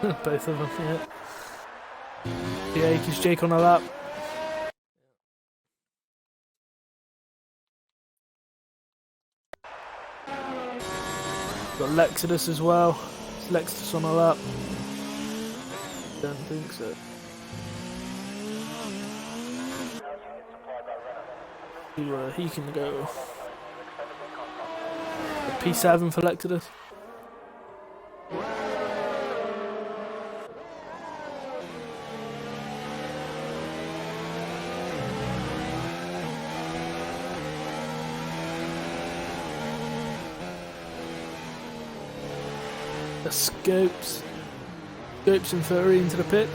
Both of them, yeah. Yeah, because Jake on a lap. Got Lexidus as well. Is Lexidus on a lap? Don't think so. He can go. P7 for Lexidus. The Scopes and Furry into the pit.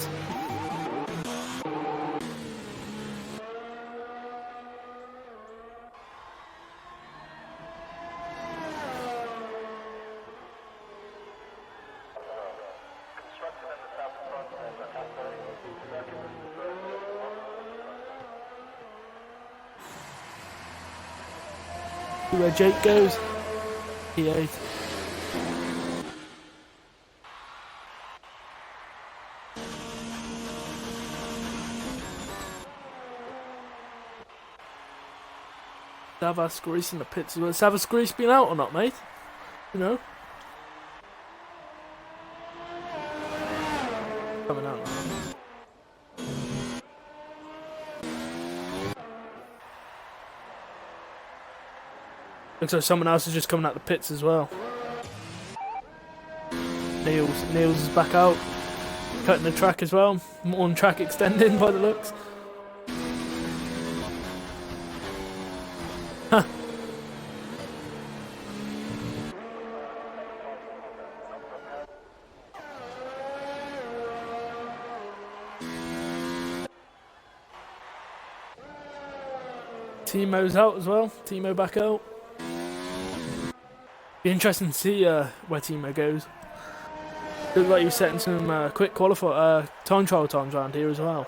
See where Jake goes. P8. Savas Grease in the pits as well. Savas Grease been out or not, mate? You know? Coming out. Looks like someone else is just coming out the pits as well. Niels is back out. Cutting the track as well. More on track extending by the looks. Huh. Timo's out as well. Timo back out. Be interesting to see where Timo goes. Looks like he's setting some quick time trial times around here as well.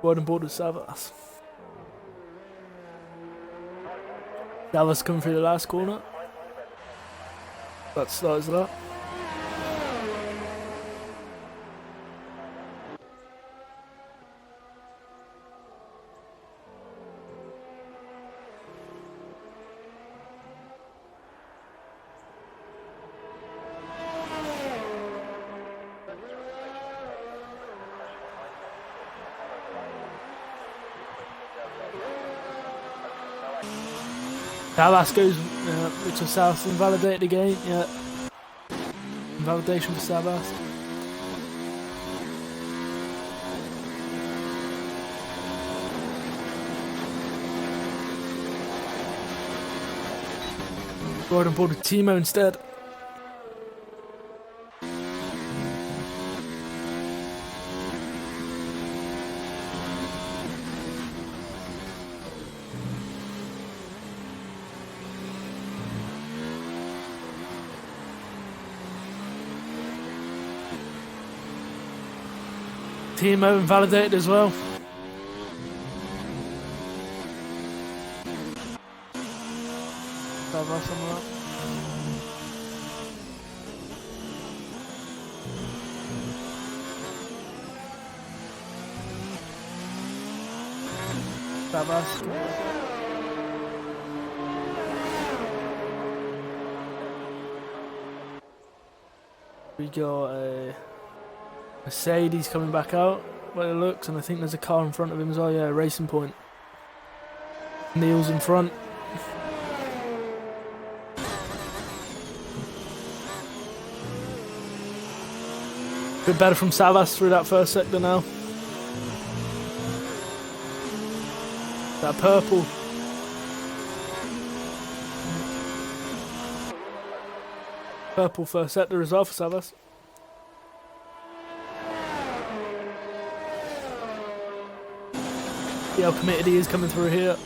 Wide on board with Savas. Savas coming through the last corner. That starts that. Savas goes, Richard South invalidated again, yeah. Invalidation for Savas. Right on board with Timo instead. Timo invalidated as well. Savas on that. Savas. We got a Mercedes coming back out by it looks, and I think there's a car in front of him as well. Yeah, Racing Point. Niels in front. Bit better from Savas through that first sector now. That purple. Purple first sector as well for Savas. See how committed he is coming through here.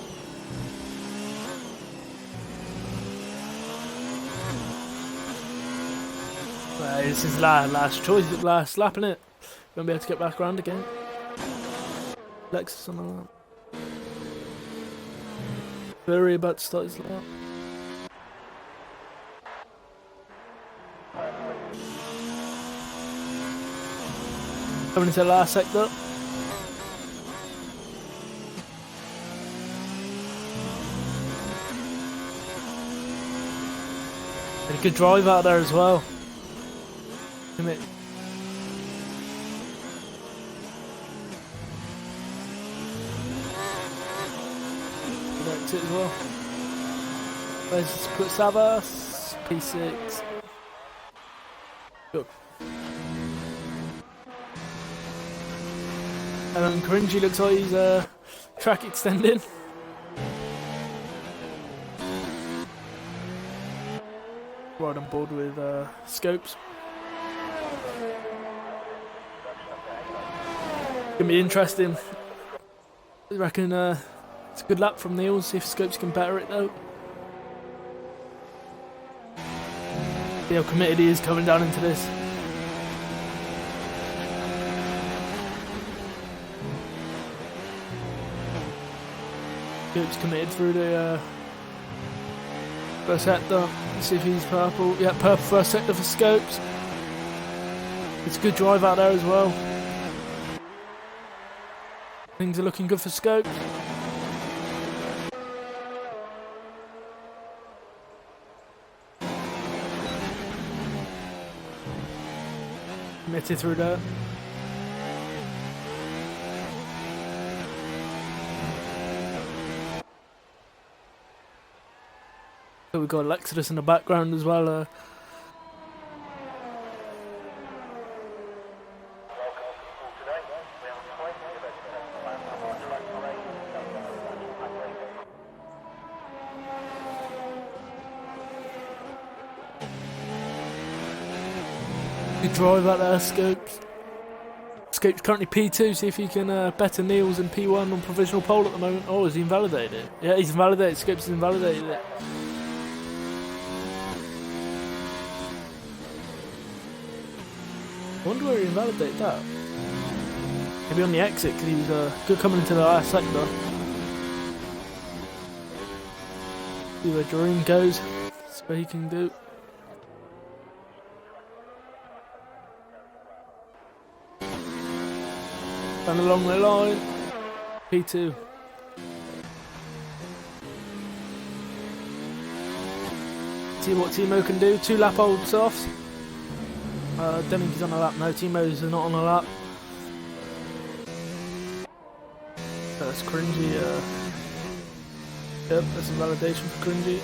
This is last choice, last lap, innit? Won't be able to get back around again. Lexus on the lap. Very about to start his lap. Coming into the last sector. Had a good drive out there as well. Commit. That's it as well. Let's put Savas, P6. Good. Cringy looks like he's track extending. Right on board with scopes. Gonna be interesting. I reckon it's a good lap from Niels, see if scopes can better it though. See how committed he is coming down into this. Scopes committed through the first sector. Let's see if he's purple. Yeah, purple first sector for scopes. It's a good drive out there as well. Things are looking good for scopes. Committed through there. So we've got Lexus in the background as well. Good drive out there, Scopes. Scopes currently P2, see if he can better Niels in P1 on provisional pole at the moment. Oh, has he invalidated it? Yeah, he's invalidated. Scopes has invalidated it. I wonder where he invalidated that. Maybe on the exit, because he was good coming into the last sector. See where Doreen goes. That's what he can do. And along the line, P2. See what Timo can do. 2 lap old softs. Don't think he's on a lap. No, Timo's not on a lap. That's cringy. Yep, that's some validation for cringy.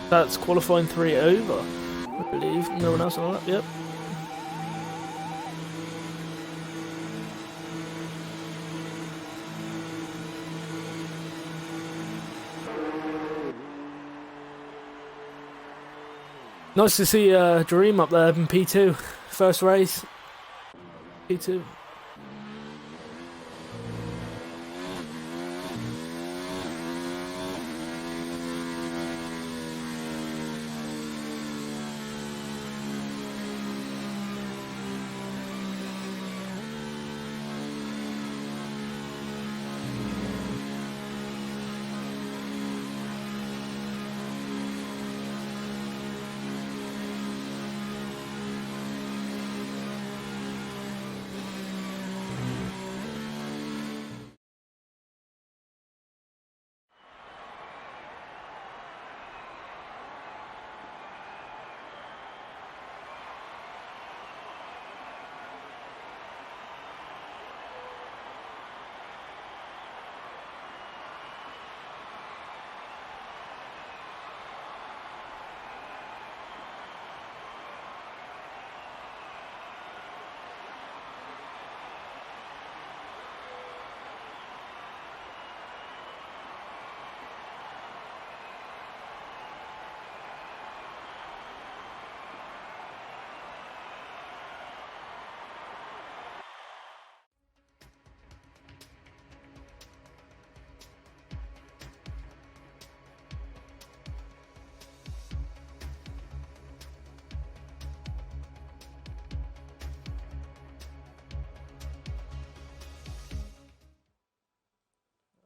That's qualifying 3 over, I believe. No one else on a lap. Yep. Nice to see Dream up there in P2. First race. P2.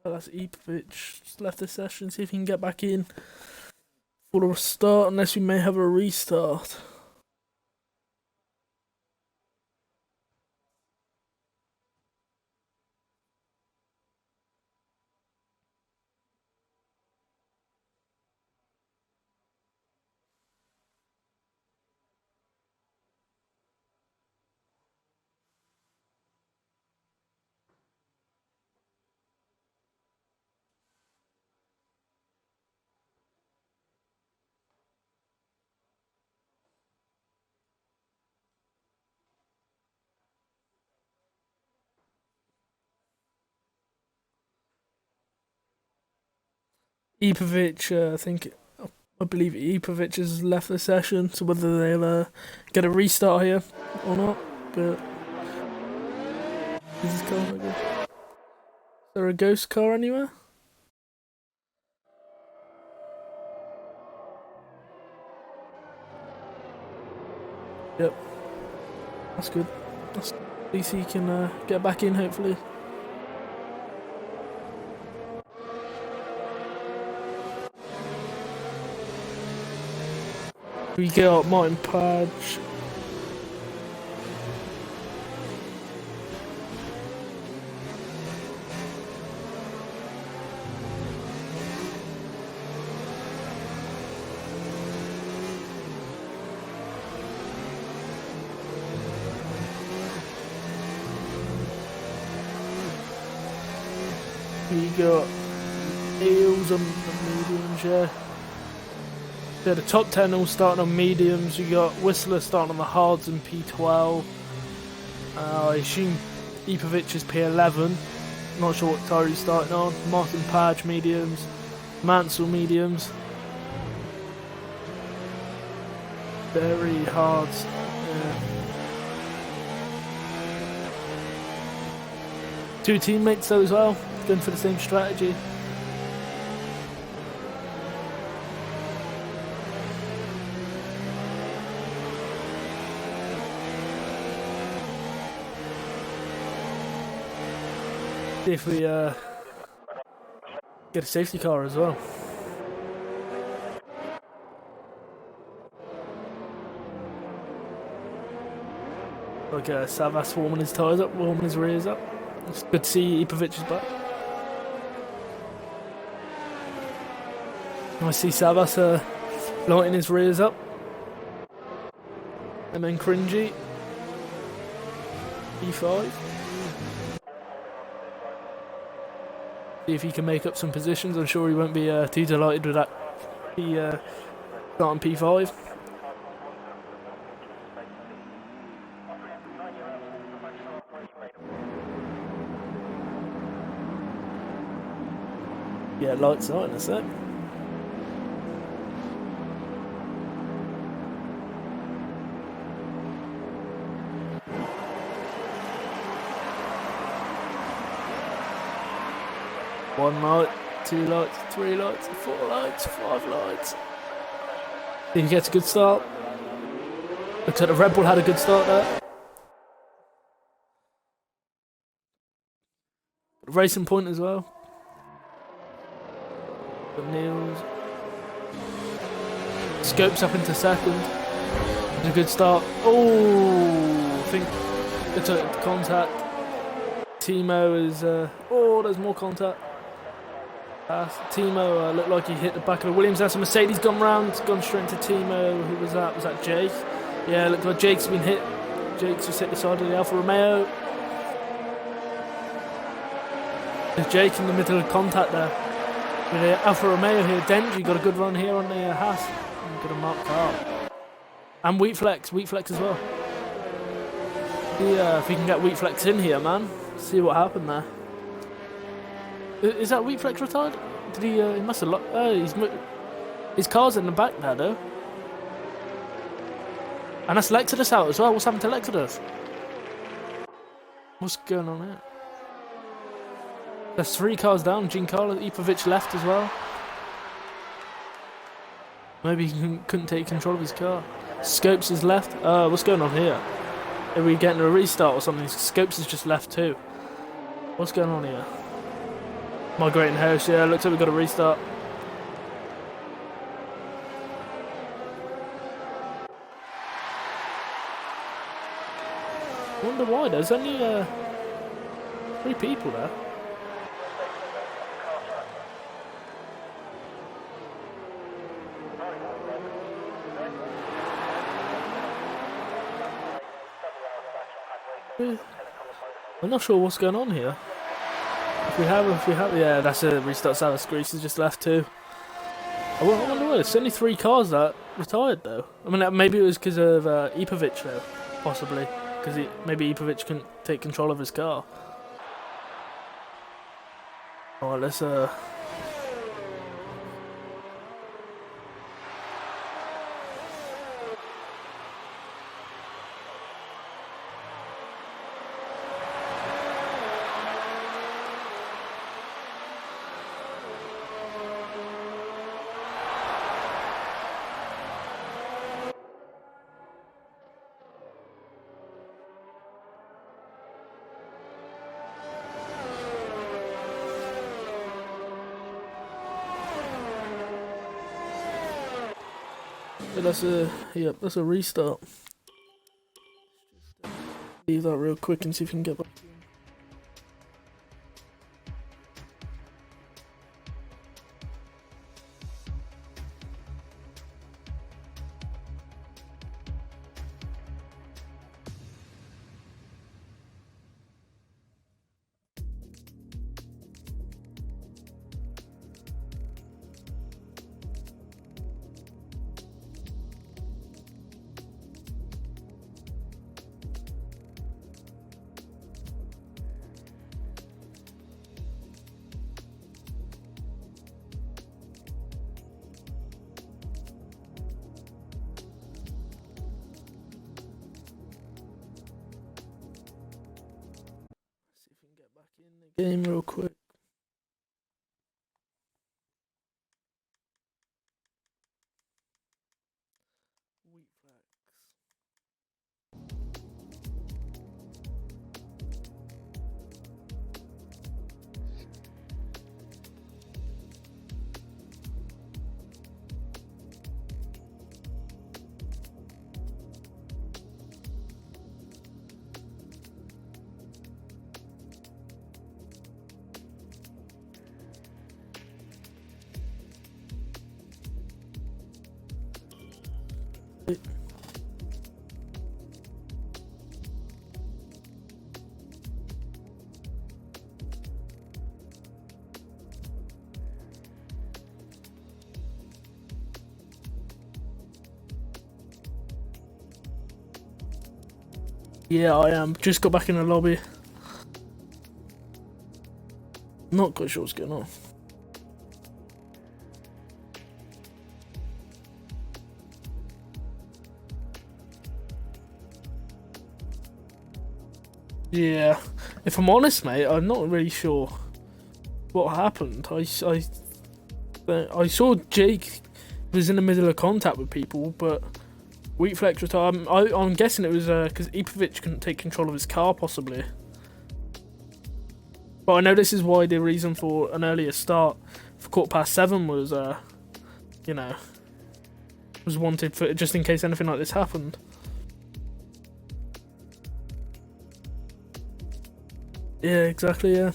But that's Ipovic. Just left the session. See if he can get back in for a start, unless we may have a restart. Ipovic, I believe Ipovic has left the session, so whether they'll get a restart here or not, but is his car not good? Is there a ghost car anywhere? Yep, that's good. At least he can get back in, hopefully. We got Martin Page. We got Eels on the mediums, yeah. Yeah, the top 10 all starting on mediums. We got Whistler starting on the hards and P12. I assume Ipovic is P11. Not sure what tire he's starting on. Martin Page mediums. Mansell mediums. Very hards. Yeah. Two teammates though as well, going for the same strategy. See if we get a safety car as well. Okay, Savas warming his tyres up, warming his rears up. It's good to see Ipovic is back. I see Savas lighting his rears up. And then Cringy. E5. See if he can make up some positions. I'm sure he won't be too delighted with that. He starting P5. Yeah, lights out in a sec. One light, two lights, three lights, four lights, five lights. He gets a good start. Looks like the Red Bull had a good start there. Racing point as well. Got Niels. Scopes up into second. A good start. Oh, I think they took contact. Timo is. Oh, there's more contact. Timo looked like he hit the back of the Williams. That's a Mercedes gone round, gone straight into Timo. Who was that? Was that Jake? Yeah, looked like Jake's been hit. Jake's just hit the side of the Alfa Romeo. There's Jake in the middle of contact there. With the Alfa Romeo here. Denji got a good run here on the Haas. Got a marked car. And Wheatflex as well. Yeah, if we can get Wheatflex in here, man. See what happened there. Is that Wheatflex retired? Did he? He must have. His car's in the back there, though. And that's Lexidus out as well. What's happened to Lexidus? What's going on here? There's 3 cars down. Giancarlo Ipovic left as well. Maybe he couldn't take control of his car. Scopes is left. What's going on here? Are we getting a restart or something? Scopes is just left too. What's going on here? Migrating house, yeah, looks like we've got a restart. I wonder why, there's only 3 people there. I'm not sure what's going on here. If we have, yeah, that's a restart. Salas Grease has just left too. I wonder why. There's only 3 cars that retired though. I mean, maybe it was because of Ipovic though, possibly, because maybe Ipovic couldn't take control of his car. Alright, let's that's a restart. Leave that real quick and see if we can get back. In the game real quick. Wheat flags. Yeah, I am. Just got back in the lobby. Not quite sure what's going on. Yeah, if I'm honest, mate, I'm not really sure what happened. I saw Jake was in the middle of contact with people, but Wheatflex retired. I'm guessing it was because Ipovic couldn't take control of his car, possibly. But I know this is why the reason for an earlier start for 7:15 was, you know, was wanted for just in case anything like this happened. Yeah, exactly. Yeah.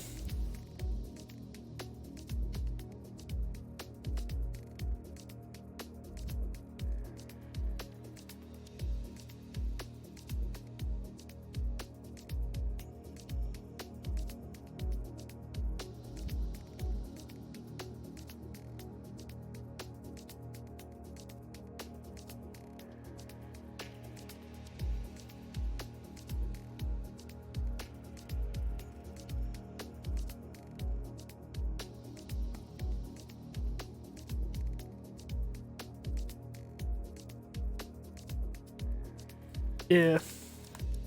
Yeah.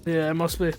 Yeah, it must be.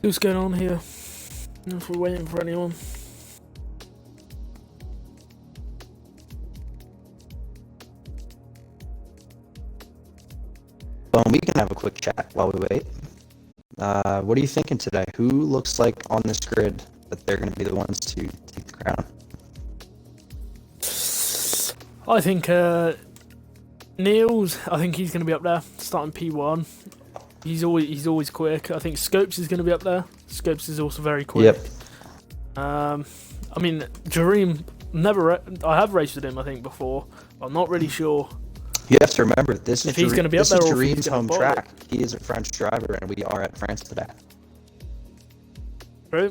What's going on here? If we're waiting for anyone. Well, we can have a quick chat while we wait. What are you thinking today? Who looks like on this grid that they're going to be the ones to take the crown? I think Niels. I think he's going to be up there, starting P1. He's always quick. I think Scopes is going to be up there. Scopes is also very quick. Yep. I mean, Jareem, I have raced with him, I think, before. I'm not really sure. You have to remember, this is Jareem's home track. He is a French driver, and we are at France today. True.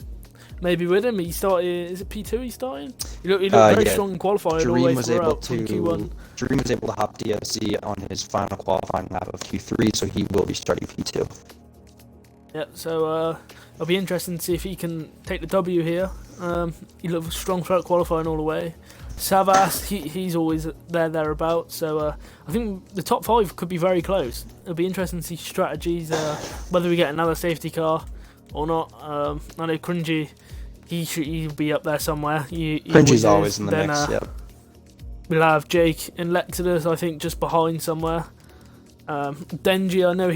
Maybe with him, he started. Is it P2 he started? He looked very strong in qualifying all the way throughout from Q1. Jareem was able to hop DOC on his final qualifying lap of Q3, so he will be starting P2. Yeah, so it'll be interesting to see if he can take the W here. He looked strong throughout qualifying all the way. Savas, he's always thereabouts. So I think the top 5 could be very close. It'll be interesting to see strategies, whether we get another safety car or not. I know Cringy, he'll be up there somewhere. Cringy's always in the mix, yep. We'll have Jake and Lexidus, I think, just behind somewhere. Denji, I know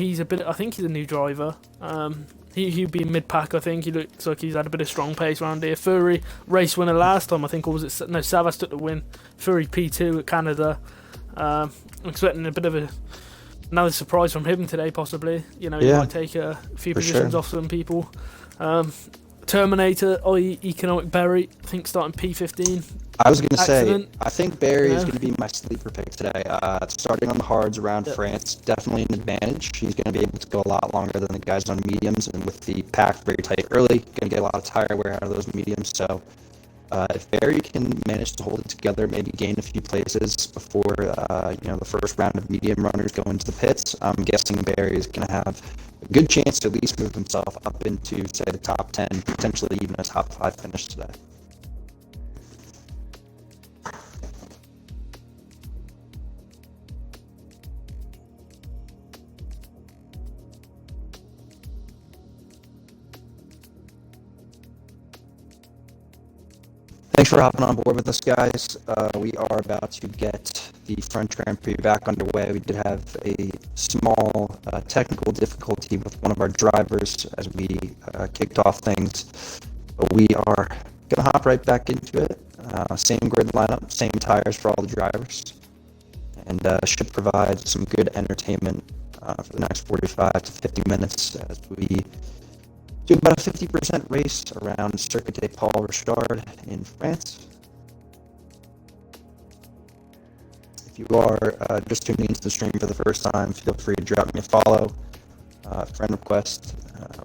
I think he's a new driver. He'd be mid-pack, I think. He looks like he's had a bit of strong pace around here. Fury, race winner last time, I think, or was it? No, Savas took the win. Fury P2 at Canada. I'm expecting a bit of another surprise from him today, possibly. You know, he might take a few positions off some people. Terminator, i.e. Economic Berry, I think starting P15. I was going to say, I think Barry is going to be my sleeper pick today. Starting on the hards around France, definitely an advantage. He's going to be able to go a lot longer than the guys on mediums, and with the pack very tight early, going to get a lot of tire wear out of those mediums. So if Barry can manage to hold it together, maybe gain a few places before the first round of medium runners go into the pits, I'm guessing Barry is going to have a good chance to at least move himself up into, say, the top 10, potentially even a top 5 finish today. Thanks for hopping on board with us, guys. We are about to get the French Grand Prix back underway. We did have a small technical difficulty with one of our drivers as we kicked off things, but we are going to hop right back into it. Same grid lineup, same tires for all the drivers, and should provide some good entertainment for the next 45 to 50 minutes as we do about a 50% race around Circuit de Paul Richard in France. If you are just tuning into the stream for the first time, feel free to drop me a follow, friend request.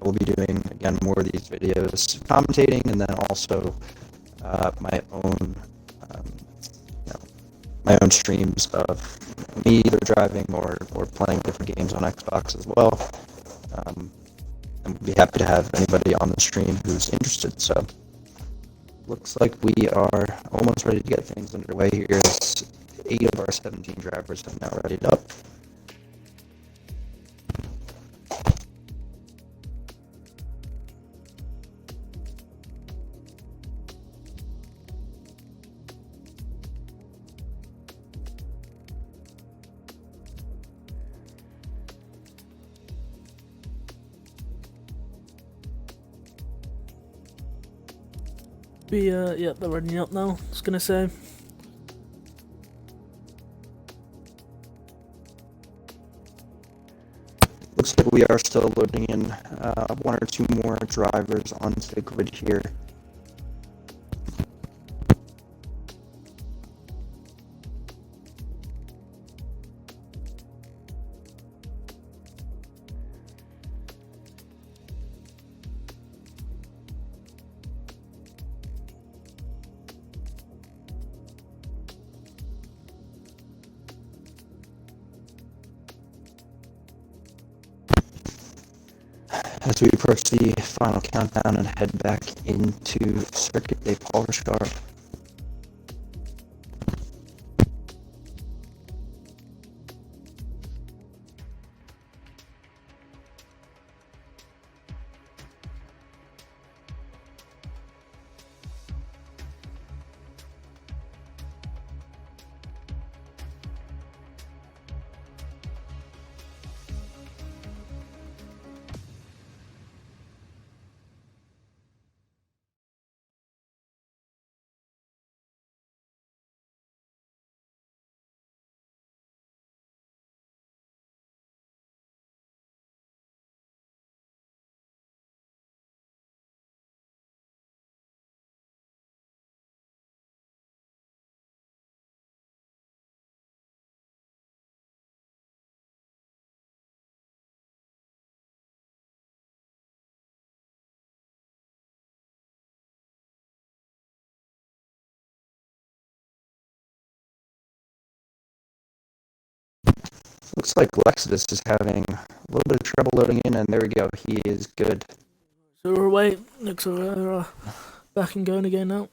We'll be doing, again, more of these videos, commentating, and then also my own streams of me either driving or playing different games on Xbox as well. And we'd be happy to have anybody on the stream who's interested. So, looks like we are almost ready to get things underway here. 8 of our 17 drivers have now readied up. Yeah, they're ready up now, I was going to say. Looks like we are still loading in 1 or 2 more drivers onto the grid here. As we approach the final countdown and head back into Circuit de Paul Richard. Looks like Lexus is having a little bit of trouble loading in, and there we go. He is good. So we're away. Looks like we're back and going again now.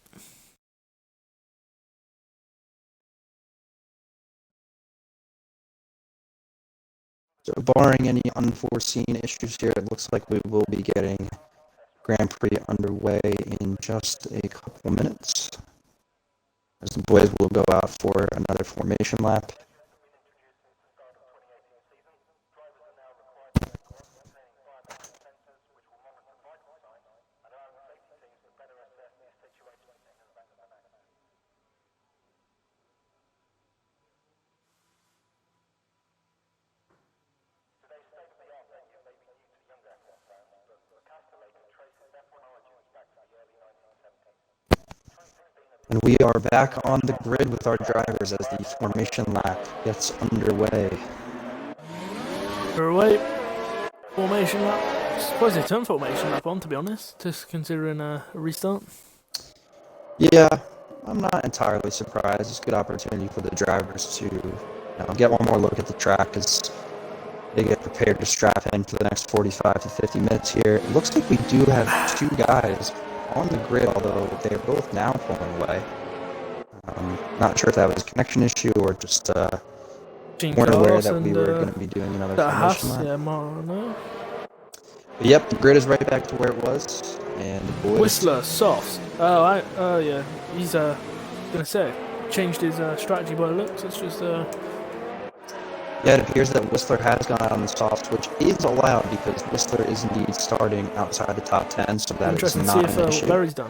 So barring any unforeseen issues here, it looks like we will be getting Grand Prix underway in just a couple minutes, as the boys will go out for another formation lap. And we are back on the grid with our drivers as the formation lap gets underway. We're away. Formation lap. I suppose they turned formation lap on, to be honest, just considering a restart. Yeah, I'm not entirely surprised. It's a good opportunity for the drivers to get one more look at the track as they get prepared to strap in for the next 45 to 50 minutes here. It looks like we do have two guys on the grid, although they're both now pulling away. Not sure if that was a connection issue or just weren't aware that we were going to be doing another formation lap. Yeah, no. But yep, the grid is right back to where it was, and the boys... Whistler, soft. Yeah. He's gonna say changed his strategy by the looks. It's just Yeah, it appears that Whistler has gone out on the softs, which is allowed because Whistler is indeed starting outside the top 10, so that is not an issue. Berry's done.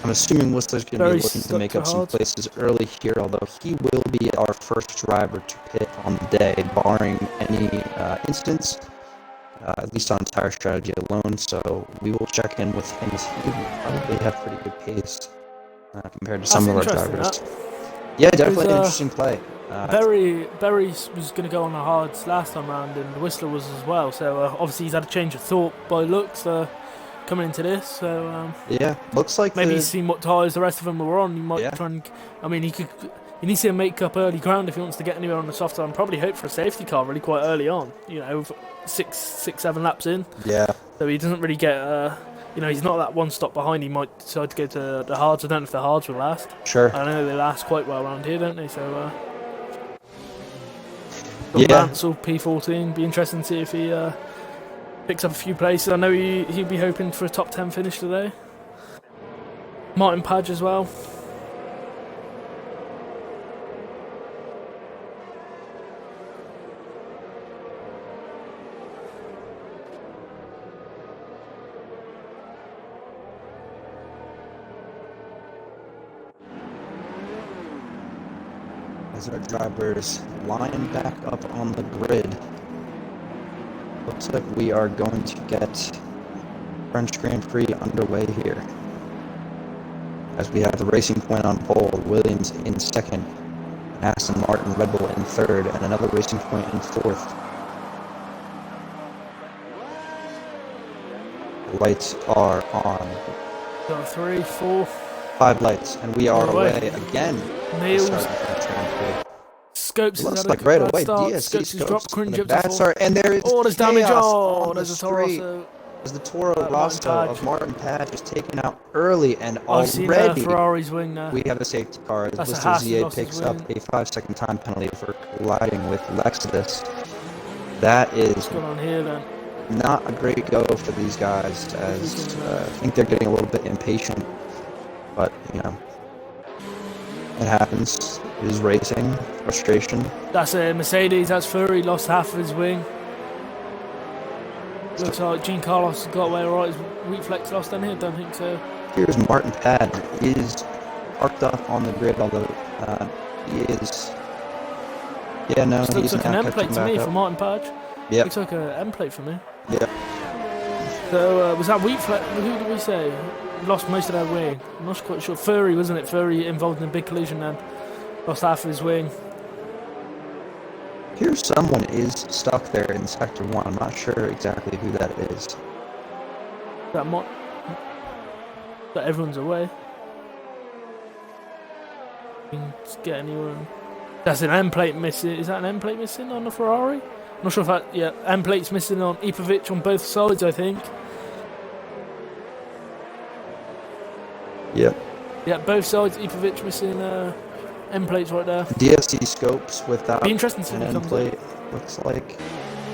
I'm assuming Whistler's going to be looking to make up some places early here, although he will be our first driver to pit on the day, barring any incidents, at least on tire strategy alone, so we will check in with him as he will probably have pretty good pace compared to some of our drivers. Yeah, definitely an interesting play. Berry was going to go on the hards last time round, and Whistler was as well. So obviously he's had a change of thought by looks coming into this. So yeah, looks like maybe he's seen what tyres the rest of them were on. He might try and. I mean, he needs to make up early ground if he wants to get anywhere on the soft side. And probably hope for a safety car really quite early on. 6-7 laps in. Yeah. So he doesn't really get. He's not that one stop behind. He might decide to go to the hards. I don't know if the hards will last. Sure. I know they last quite well around here, don't they? So. Mansell P14. Be interesting to see if he picks up a few places. I know he'd be hoping for a top 10 finish today. Martin Padge as well. As our drivers line back up on the grid, looks like we are going to get French Grand Prix underway here. As we have the Racing Point on pole, Williams in second, Aston Martin, Red Bull in third, and another Racing Point in fourth. The lights are on. So 3, 4, 5 lights, and we are away again. Nails. Scopes looks like right away. Scopes has dropped cringe up to 4. And there is there's damage. There's a Toro. As the Toro Rosso of Martin Padge is taken out early, and already Ferrari's wing there. We have a safety car as Whistler ZA picks up a 5-second time penalty for colliding with Lexus. That is what's going on here then? Not a great go for these guys, as I think they're getting a little bit impatient. But, it happens. It is racing. Frustration. That's a Mercedes. That's Furry. Lost half of his wing. Looks like Jean Carlos got away alright. His weak flex lost down here. Don't think so. Here's Martin Padge. He is parked up on the grid, although he is... Yeah, no, this looks like an M plate to me for Martin Padge. Yeah. Looks like an M plate for me. Yeah. So, was that weak flex? Who did we say? Lost most of their wing. I'm not quite sure. Furry, wasn't it? Furry involved in a big collision then. Lost half of his wing. Here someone is stuck there in Sector 1. I'm not sure exactly who that is. That everyone's away. Can get anyone. That's an end plate missing. Is that an end plate missing on the Ferrari? I'm not sure if that. Yeah, end plate's missing on Ipovic on both sides, I think. Yep. Yeah, both sides. Ipovic missing end plates right there. DFC scopes without Be interesting to see an who end comes plate. up. Looks like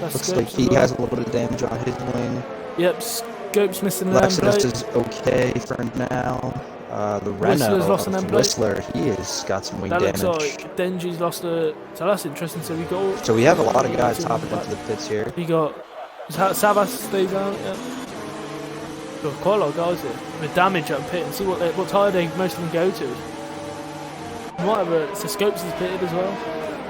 That's he has a little bit of damage on his wing. Yep, Scope's missing an end plate. Lexus is okay for now. The Whistler's Renault lost an end plate. Whistler, he has got some wing damage. That looks like Denji's lost a. So that's interesting. So we got. So we have a lot of guys hopping into the pits here. We got. Savas stays out. Yeah. Got quite a lot of guys here with damage at pit and see what tyre they most of them go to. Might have a Scopes is pitted as well.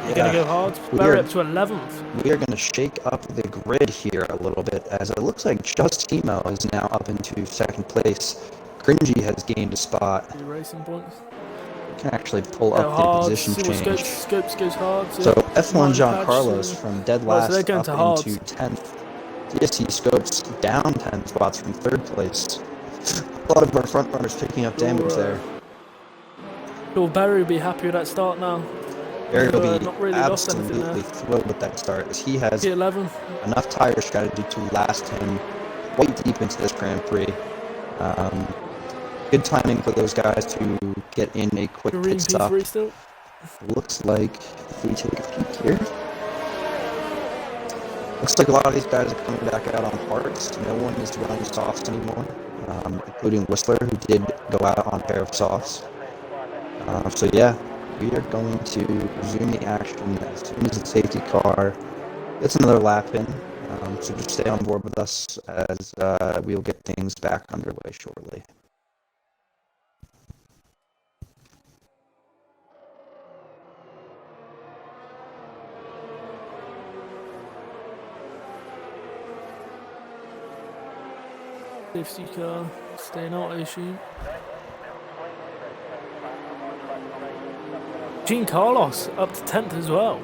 They're going to go hard. Barry up to 11th. We are going to shake up the grid here a little bit, as it looks like Just Timo is now up into second place. Cringy has gained a spot. The racing points. We can actually pull up the position change. Scopes goes hard. So F1 John Carlos from dead last so they're up to into 10th. DSC Scopes down 10 spots from third place. A lot of our front runners picking up damage there. Will Barry will be happy with that start now? Barry will be not really absolutely thrilled with that start, as he has P11. enough tire strategy to last him quite deep into this Grand Prix. Good timing for those guys to get in a quick pit stop. Still. Looks like, if we take a peek here, looks like a lot of these guys are coming back out on parts. No one is running softs anymore, including Whistler, who did go out on a pair of softs. So yeah, we are going to resume the action as soon as the safety car gets another lap in. So just stay on board with us as we'll get things back underway shortly. Safety car staying out, I assume. Jean Carlos up to 10th as well.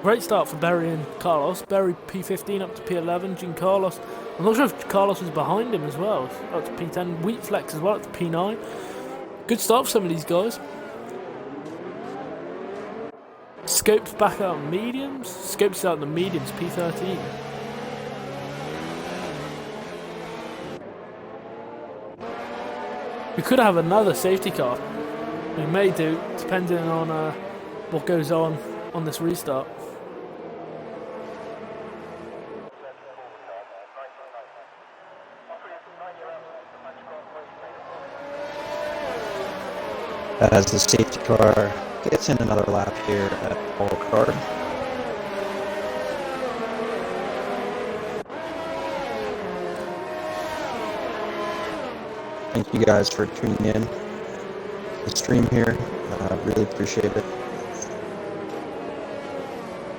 Great start for Barry and Carlos. Barry P15 up to P11. Jean Carlos, I'm not sure if Carlos was behind him as well. Up to P10. Wheat Flex as well up to P9. Good start for some of these guys. Scopes back out on mediums. Scopes out on the mediums, P13. We could have another safety car. We may do, depending on what goes on this restart. As the safety car gets in another lap here at Paul Card. Thank you guys for tuning in the stream here. Really appreciate it.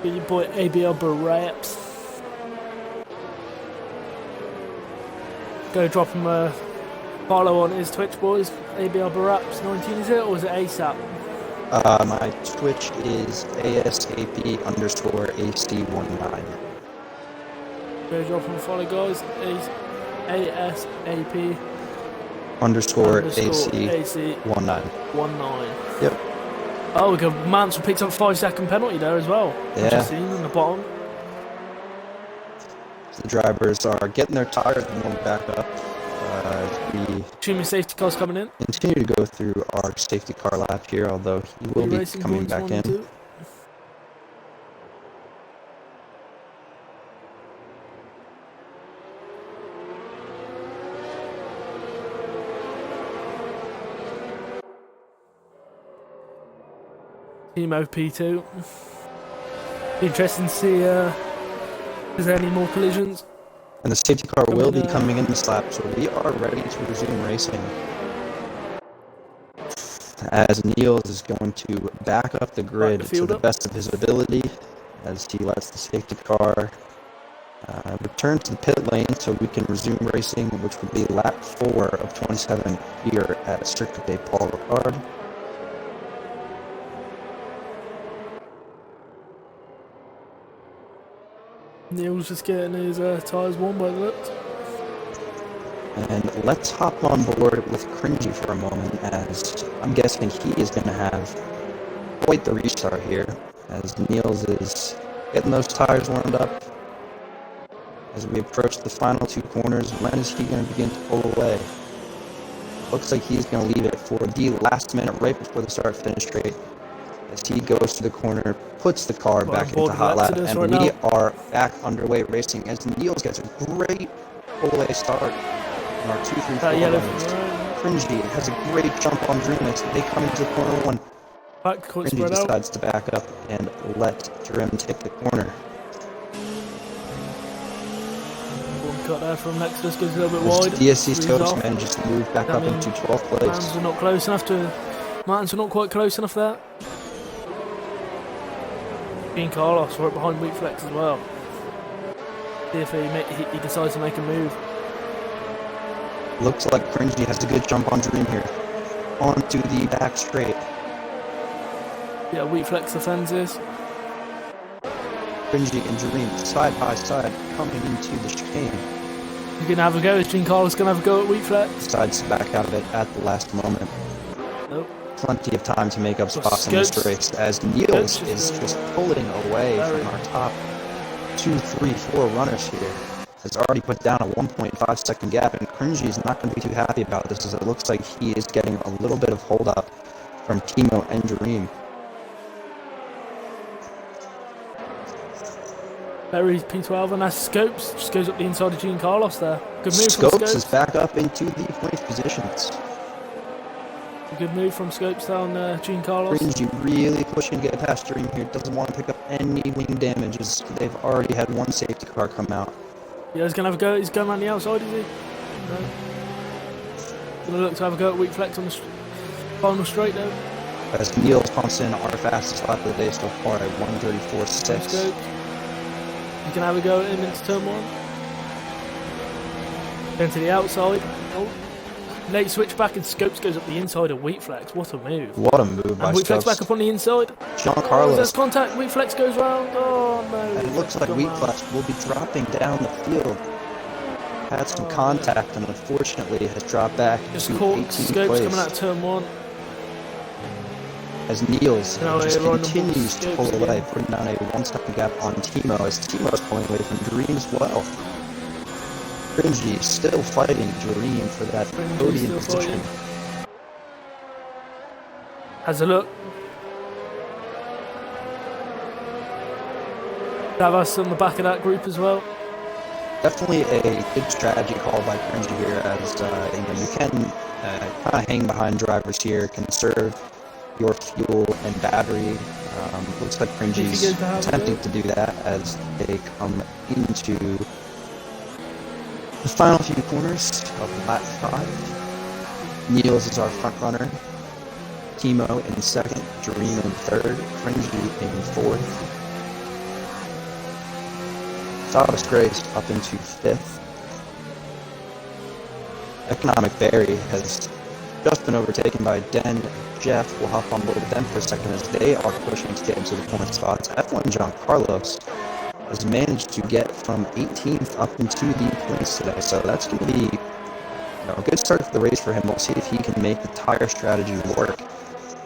Your boy ABR Bowen. Go drop him a follow on his Twitch, boys. ABR Baraps 19, is it, or is it ASAP? My Twitch is ASAP_AC19. Go drop him a follow, guys. ASAP _AC19. 19. Yep. Oh, we got Mansell picked up a 5-second penalty there as well. Yeah. Just seen on the bottom. The drivers are getting their tires warmed back up. We Assuming safety car's coming in. continue to go through our safety car lap here, although he will be coming back in. Team OP2. Interesting to see if there's any more collisions. And the safety car will be coming in this lap, so we are ready to resume racing. As Niels is going to back up the grid to the best of his ability, as he lets the safety car return to the pit lane so we can resume racing, which will be lap 4 of 27 here at Circuit de Paul Ricard. Neil's just getting his tyres warm by the looks. And let's hop on board with Cringy for a moment, as I'm guessing he is going to have quite the restart here, as Niels is getting those tires warmed up. As we approach the final two corners, when is he going to begin to pull away? Looks like he's going to leave it for the last minute right before the start-finish straight. As he goes to the corner, puts the car back into hot lap, and we are back underway racing as Niels gets a great pull-away start on our 2-3-4 runners. Cringy has a great jump on Dream as they come into corner one. Cringy decides to back up and let Dream take the corner. Cut there from Lexus, goes a little bit wide. DSC Scopes manages to move back up into 12th place. Martins are not close enough to. Martins are not quite close enough there. Being Carlos right behind Weak Flex as well. See if he decides to make a move. Looks like Cringy has a good jump on Dream here. Onto the back straight. Yeah, Weak Flex defends this. Cringy and Dream side by side coming into the chicane. You're going to have a go. Is Gene Carlos going to have a go at Weak Flex? Decides to back out of it at the last moment. Nope. Plenty of time to make up spots in this race as Niels is just pulling away from our top 2, 3, 4 runners here. Has already put down a 1.5 second gap, and Cringy is not going to be too happy about this as it looks like he is getting a little bit of hold up from Timo and Dream. Berry's P12 and that's Scopes. Just goes up the inside of Gene Carlos there. Good move Scopes from Scopes. Is back up into the point positions. A good move from Scopes down Gene Carlos. Cringy really pushing to get past Dream here. Doesn't want to pick up any wing damages. They've already had one safety car come out. Yeah, he's going to have a go. He's going around the outside, is he? No. Going to look to have a go at Weak Flex on the final straight though. As Niels pumps in our fastest lap of the day so far at 1:34.6. You can have a go at him into turn one. Then to the outside. Oh. Late switch back and Scopes goes up the inside of Weak Flex. What a move. What a move by Weak Flex Scopes. back up on the inside. John Carlos. There's contact. Weak Flex goes round. Oh no. And it looks like Weak Flex will be dropping down the field. Had some contact and unfortunately has dropped back just to caught 18th Scopes place. coming out of turn one. As Niels just continues to pull away, putting down a 1 second gap on Timo, as Timo is pulling away from Dream as well. Cringy still fighting Dream for that podium position. Has a look. Davos on the back of that group as well. Definitely a good strategy call by Cringy here, as you can kind of hang behind drivers here, conserve your fuel and battery. Looks like Cringy's attempting to do that as they come into the final few corners of lap 5. Niels is our front runner. Timo in second, Dream in third, Cringy in fourth. Thomas Grace up into 5th. Economic Barry has just been overtaken by Den. Jeff will hop on board with them for a second as they are pushing to get into the point spots. F1 John Carlos has managed to get from 18th up into the points today, so that's going to be a good start for the race for him. We'll see if he can make the tire strategy work.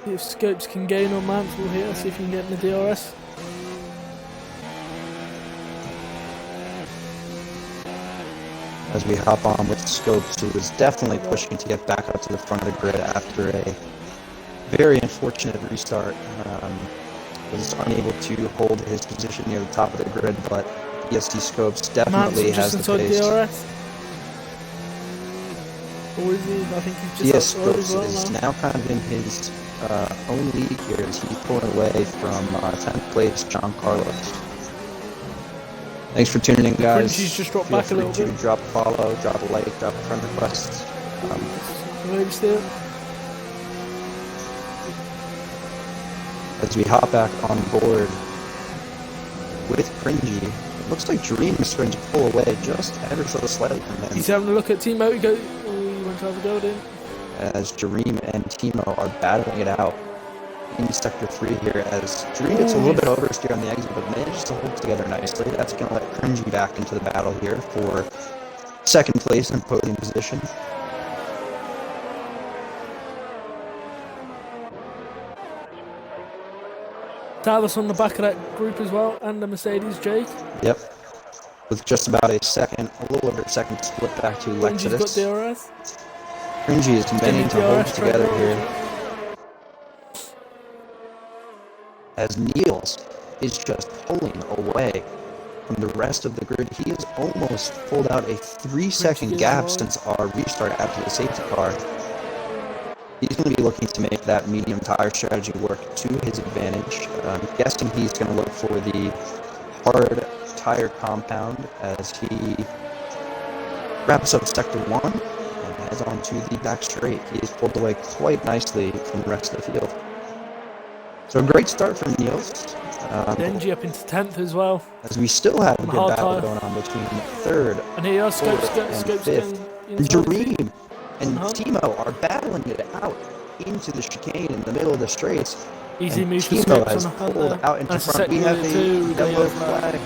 If Scopes can gain on Mansell here, see if he can get in the DRS. As we hop on with Scopes, who is definitely pushing to get back up to the front of the grid after a very unfortunate restart. Was unable to hold his position near the top of the grid, but ESD Scopes definitely has the pace. DRS. Or is he? I think he's just Scopes is now kind of in his own league here as he's pulling away from 10th place John Carlos. Thanks for tuning in, guys. Cringy's just dropped Feel back a little free bit. to drop a follow, drop a like, drop a friend request. Maybe still. As we hop back on board with Cringy, it looks like Dream is starting to pull away just ever so slightly from him. He's having a look at Timo. He went to have a go at him. As Dream and Timo are battling it out in Sector 3 here, as Dream gets a little bit oversteer on the exit, but manages to hold together nicely. That's going to let Cringy back into the battle here for second place and podium position. Dallas on the back of that group as well, and the Mercedes, Jake. Yep. With just about a little over a second split back to Cringy's got Lexus. DRS. Cringy is managing to hold together here. As Niels is just pulling away from the rest of the grid. He has almost pulled out a 3-second gap since our restart after the safety car. He's going to be looking to make that medium tire strategy work to his advantage. I'm guessing he's going to look for the hard tire compound as he wraps up sector 1 and heads on to the back straight. He has pulled away quite nicely from the rest of the field. So a great start from Niels. Denji up into 10th as well. As we still have a good battle tire going on between 3rd, and here are 4th, and 5th. And Jareem and Timo are battling it out into the chicane in the middle of the straights. Easy and move for Timo Scopes has on the hunt pulled there. out into That's front. We have a yellow flag.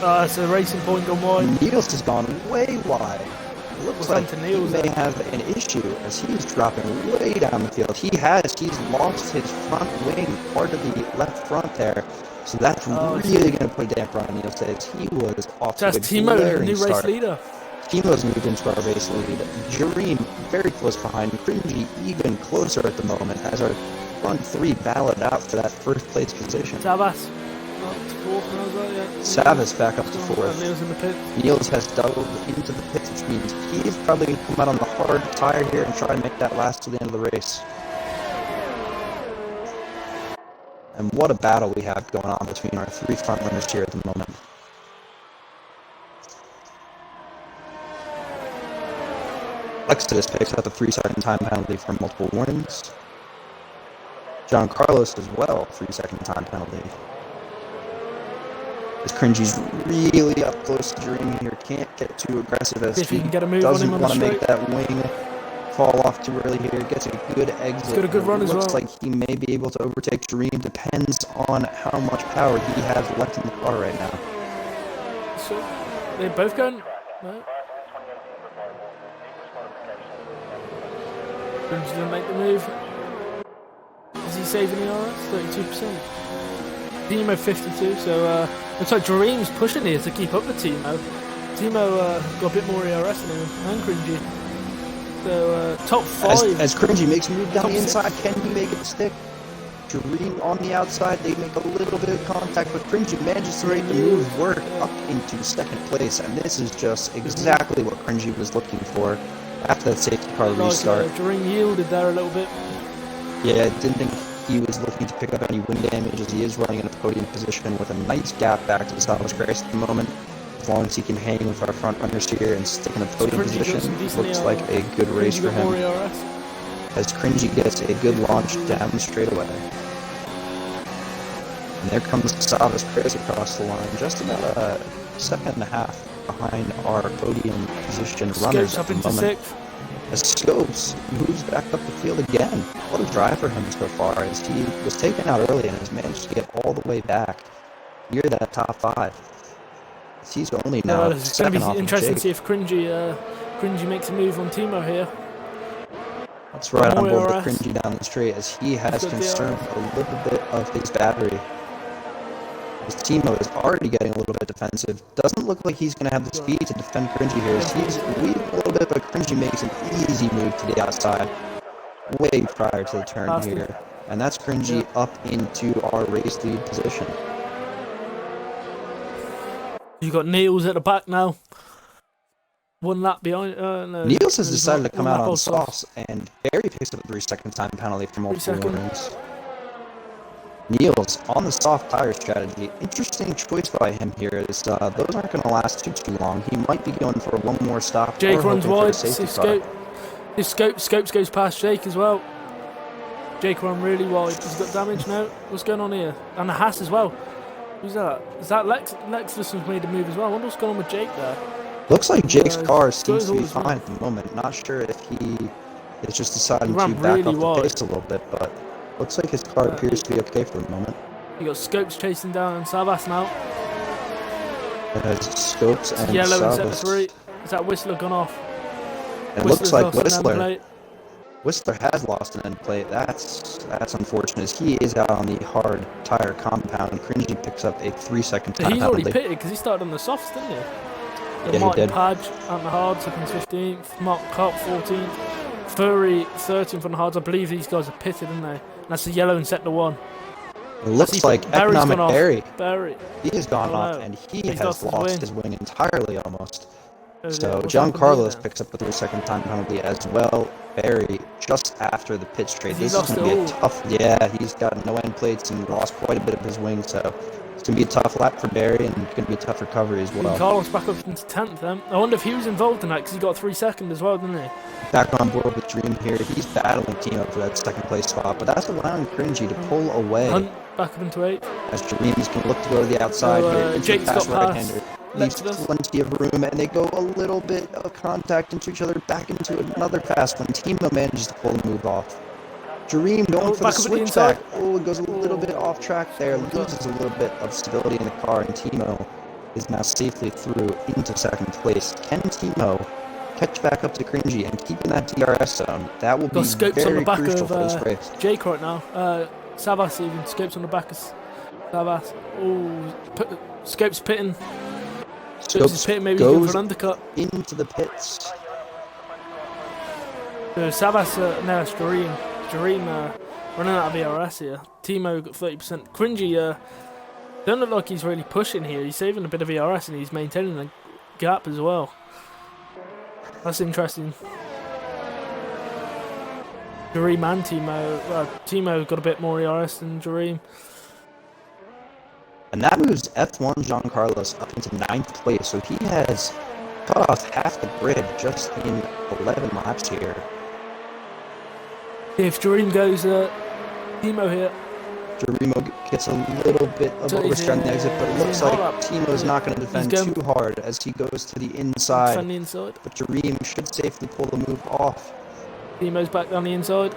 It's a racing point gone wide. Niels has gone way wide. It looks like he may have an issue as he's dropping way down the field. He's lost his front wing, part of the left front there. So that's really going to put a damper on Niels' days. He was off to a Timo, glaring new start. race leader. Timo's moved into our race lead. Jareem very close behind. Cringy even closer at the moment as our front 3 battled out for that first place position. Savas up to 4th, yeah. Savas back up to 4th. Niels in the pit. Niels has dove into the pits, which means he's probably going to come out on the hard tire here and try and make that last to the end of the race. And what a battle we have going on between our 3 front runners here at the moment. Lexus picks up a 3-second time penalty for multiple warnings. John Carlos as well, 3-second time penalty. As Cringy's really up close to Jareem here, can't get too aggressive as if he can get a move doesn't on him want to on the make that wing fall off too early here. Gets a good exit. He's got a good run as well. Looks like he may be able to overtake Jareem. Depends on how much power he has left in the car right now. So they're both going. No. Cringy's gonna make the move. Is he saving the RS? 32%. Timo 52, so looks like Jareem's pushing here to keep up with Timo. Timo got a bit more ERS than him, and Cringy. So top 5. As Cringy makes a move down the inside, can he make it stick? Jareem on the outside, they make a little bit of contact, but Cringy manages to make the move work up into 2nd place, and this is just exactly what Cringy was looking for after that safety car restart. Jareem yielded there a little bit. Yeah, didn't think he was looking to pick up any wind damage as he is running in a podium position with a nice gap back to the salvage race at the moment. As long as he can hang with our front runners here and stick in a podium position, looks like a good race for him. As Cringy gets a good launch down the straightaway. And there comes Savas Chris across the line, just about a 1.5 seconds behind our podium position runners at the moment. As Scopes moves back up the field again. What a drive for him so far, as he was taken out early and has managed to get all the way back near that top 5. He's only now it's going to be interesting to see Jake. if Cringy makes a move on Timo here. That's right on board with Cringy down the straight, as he has consumed a little bit of his battery. As Timo is already getting a little bit defensive. Doesn't look like he's going to have the speed to defend Cringy here. As he's weaving a little bit, but Cringy makes an easy move to the outside, way prior to the turn here. And that's Cringy up into our race lead position. You got Niels at the back now. 1 lap behind. No, Niels has decided to come out on softs, and Barry picks up a 3-second time penalty for multiple warnings. Niels on the soft tire strategy. Interesting choice by him here, as those aren't going to last too long. He might be going for one more stop. Jake runs wide. His Scopes goes past Jake as well. Jake run really wide. He's got damage now. What's going on here? And the Haas as well. Who's that? Is that Lexus has made a move as well? I wonder what's going on with Jake there. Looks like Jake's car seems to be fine at the moment. Not sure if he is just deciding to back up the pace a little bit, but looks like his car appears to be okay for the moment. You got Scopes chasing down Savas now. It has Scopes and yellow Savas. in sector 3. Is that Whistler gone off? And it looks like lost an end plate. Whistler has lost an end plate. That's unfortunate. He is out on the hard tire compound. Cringy picks up a 3-second time He's already penalty. pitted because he started on the softs, didn't he? Yeah, Martin he did. Padge on the hards up in 15th. Mark Cup 14th. Furry 13th on the hards. I believe these guys are pitted, aren't they? And that's the yellow in sector 1. It looks like Barry's Economic gone off. Barry. Barry. He has gone off, and he's has lost his wing entirely almost. So Giancarlos picks up a 3-second time penalty as well. Barry, just after the pit straight. This is going to be a tough. Yeah, he's got no end plates and lost quite a bit of his wing. So it's going to be a tough lap for Barry, and it's going to be a tough recovery as well. Carlos back up into 10th then. I wonder if he was involved in that because he got 3 seconds as well, didn't he? Back on board with Dream here. He's battling Timo for that second place spot, but that's allowing Cringy to pull away. Hunt back up into 8th. As Dream's going to look to go to the outside here. Jake's got right-hander. Leaves plenty of room, and they go a little bit of contact into each other, back into another fast one. Timo manages to pull the move off. Dream going for the switchback. Oh, it goes a little bit off track there, loses a little bit of stability in the car, and Timo is now safely through into second place. Can Timo catch back up to Cringy and keep in that DRS zone? That will be very crucial for this race. Jake right now. Savas even scopes on the back of Savas. Oh, Scopes pitting. Scopes pitting, maybe going for an undercut. Into the pits. Savas, no, it's Dream running out of VRS here. Timo got 30%. Cringy don't look like he's really pushing here. He's saving a bit of VRS and he's maintaining the gap as well. That's interesting. Dream and Timo. Timo got a bit more VRS than Dream. And that moves F1 Giancarlos up into 9th place, so he has cut off half the grid just in 11 laps here. If Dream goes, Timo here. Dream gets a little bit of oversteer on the exit, but it looks like Timo's not going to defend too hard as he goes to the inside. But Dream should safely pull the move off. Timo's back down the inside.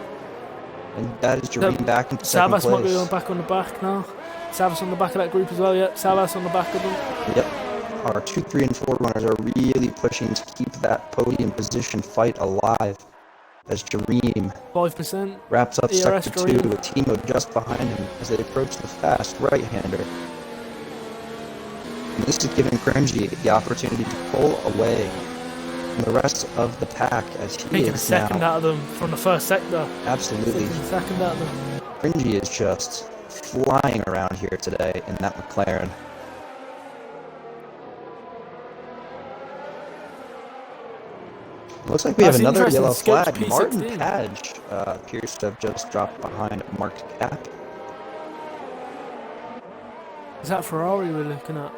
And that is Dream back into second place. Savas might be going back on the back now. Savas on the back of that group as well, yep. Savas on the back of them. Yep. Our 2, 3, and 4 runners are really pushing to keep that podium position fight alive. As Dream 5% wraps up sector 2 with Timo just behind him as they approach the fast right-hander. And this is giving Cringy the opportunity to pull away from the rest of the pack as he taking is second now. Out of them from the first sector. Absolutely. Second out of them. Cringy is just flying around here today in that McLaren. Looks like we have another yellow flag. Martin Padge appears to have just dropped behind Mark Cap. Is that Ferrari we're looking at?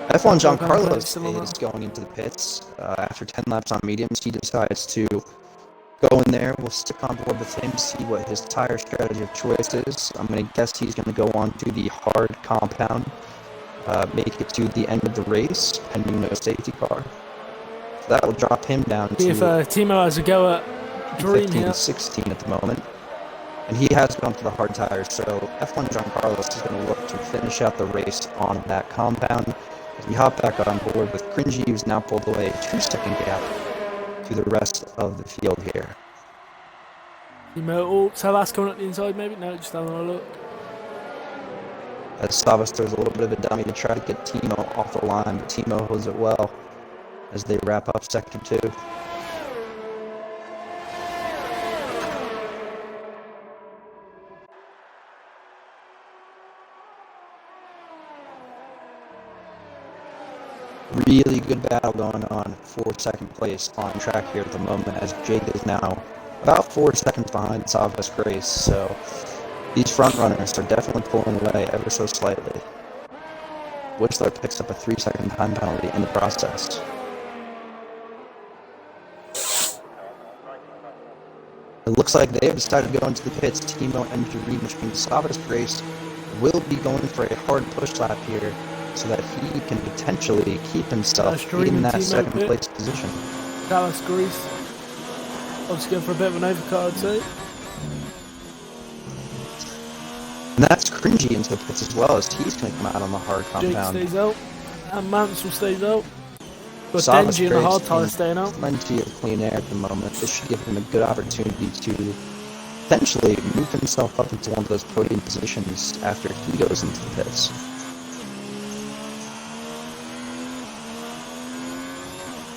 F1 Giancarlos is going into the pits. After 10 laps on mediums, he decides to go in there. We'll stick on board with him, see what his tire strategy of choice is. I'm going to guess he's going to go on to the hard compound, make it to the end of the race, pending no safety car. So that will drop him down to if Timo has a go at Dream 15 here. 16 at the moment. And he has gone to the hard tires, so F1 Giancarlos is going to look to finish out the race on that compound. As we hop back on board with Cringy, who's now pulled away a 2-second gap to the rest of the field here. Timo, Savas coming up the inside maybe? No, just having a look. As Savas throws a little bit of a dummy to try to get Timo off the line, but Timo holds it well as they wrap up sector 2. Really good battle going on for second place on track here at the moment, as Jake is now about 4 seconds behind Savas Grace. So these front runners are definitely pulling away ever so slightly. Whistler picks up a 3-second time penalty in the process. It looks like they have decided to go into the pits. Timo and Dream, which means Savas Grace will be going for a hard push lap here, so that he can potentially keep himself in that second place position. Dallas Grease. Obviously going for a bit of an overcut, I'd say. And that's Cringy into the pits as well, as he's going to come out on the hard compound. Jake stays out, and Mansell stays out. Got Savas Denji and the hard tire in staying out. plenty of clean air at the moment. This should give him a good opportunity to potentially move himself up into one of those podium positions after he goes into the pits.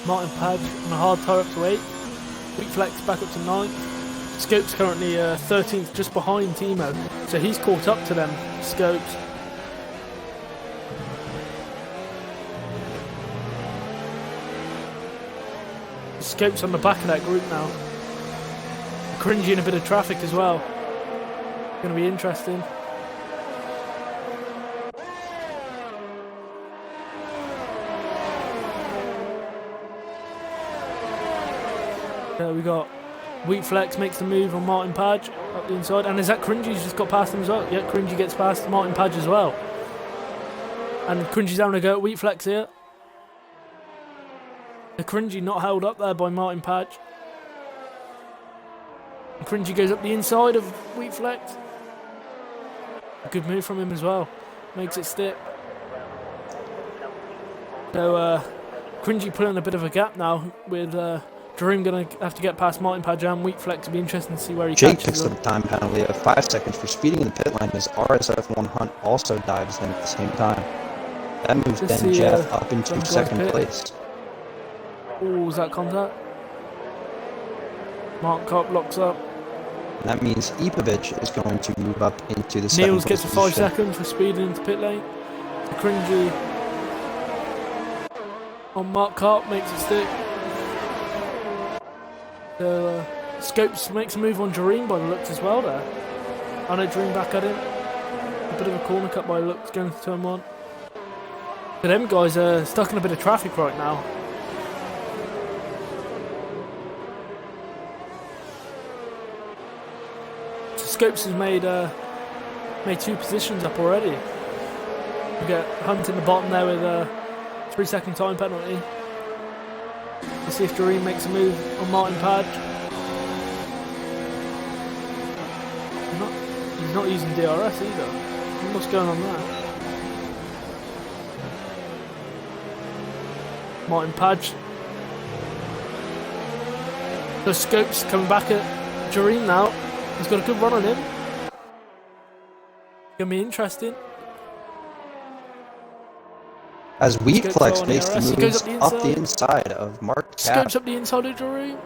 Martin Page on the hard tire up to 8th. Weak Flex back up to 9th. Scopes currently 13th, just behind Timo. So he's caught up to them, Scopes. Scopes on the back of that group now. Cringy in a bit of traffic as well. Going to be interesting. We got Wheat Flex makes the move on Martin Page up the inside, and is that Cringy's just got past him as well? Yeah, Cringy gets past Martin Page as well. And Cringy's having a go at Wheat Flex here. The Cringy not held up there by Martin Page. And Cringy goes up the inside of Wheat Flex. A good move from him as well. Makes it stick. So Cringy pulling a bit of a gap now with Dream going to have to get past Martin Page and Wheat Flex. It'll be interesting to see where he Jake catches picks them. up a time penalty of 5 seconds for speeding in the pit lane as RSF1 Hunt also dives in at the same time. That moves Let's Ben see, Jeff up into John second Pit. place. Oh, was that contact? Mark Kopp locks up. And that means Ipovic is going to move up into the second Niels place gets a 5 position. seconds for speeding into pit lane. The Cringy on Mark Kopp makes it stick. So Scopes makes a move on Jareen by the looks as well there. I know Dream back at him. A bit of a corner cut by the looks going to turn 1. But them guys are stuck in a bit of traffic right now. So Scopes has made 2 positions up already. We get Hunt in the bottom there with a 3-second time penalty. Let's see if Jareen makes a move on Martin Page. He's not using DRS either. What's going on there? Martin Page. So Scopes coming back at Jareen now. He's got a good run on him. Gonna be interesting. As Wheat Scopes Flex on makes the ARS. He moves goes up the inside of Mark Cap. Scopes up the inside of Jareen.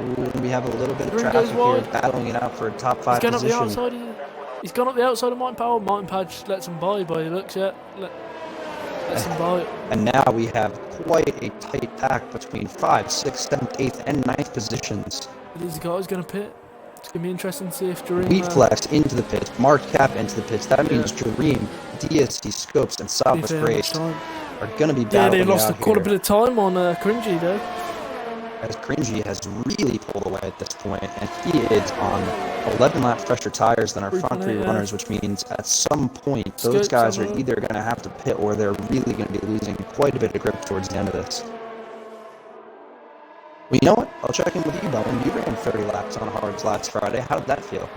Ooh, we have a little bit of Jareen traffic goes here wide. battling it out for a top 5 He's gone position. up the outside. He's gone up the outside of Martin Page. Martin Page lets him by the looks yet. Lets him by. And now we have quite a tight pack between 5, 6, 7th, 8th, and 9th positions. These guys going to pit. It's going to be interesting to see if Jareen... Wheat Flex into the pits, Mark Cap into the pits. That means Jareem, DSC, Scopes, and Savas Grace are going to be battling they lost out quite a here, bit of time on Cringy though. as Cringy has really pulled away at this point, and he is on 11 lap fresher tires than our front 3 runners, which means at some point those guys are either going to have to pit or they're really going to be losing quite a bit of grip towards the end of this. Well, you know what? I'll check in with you, Bowen. You ran 30 laps on Hards last Friday. How did that feel?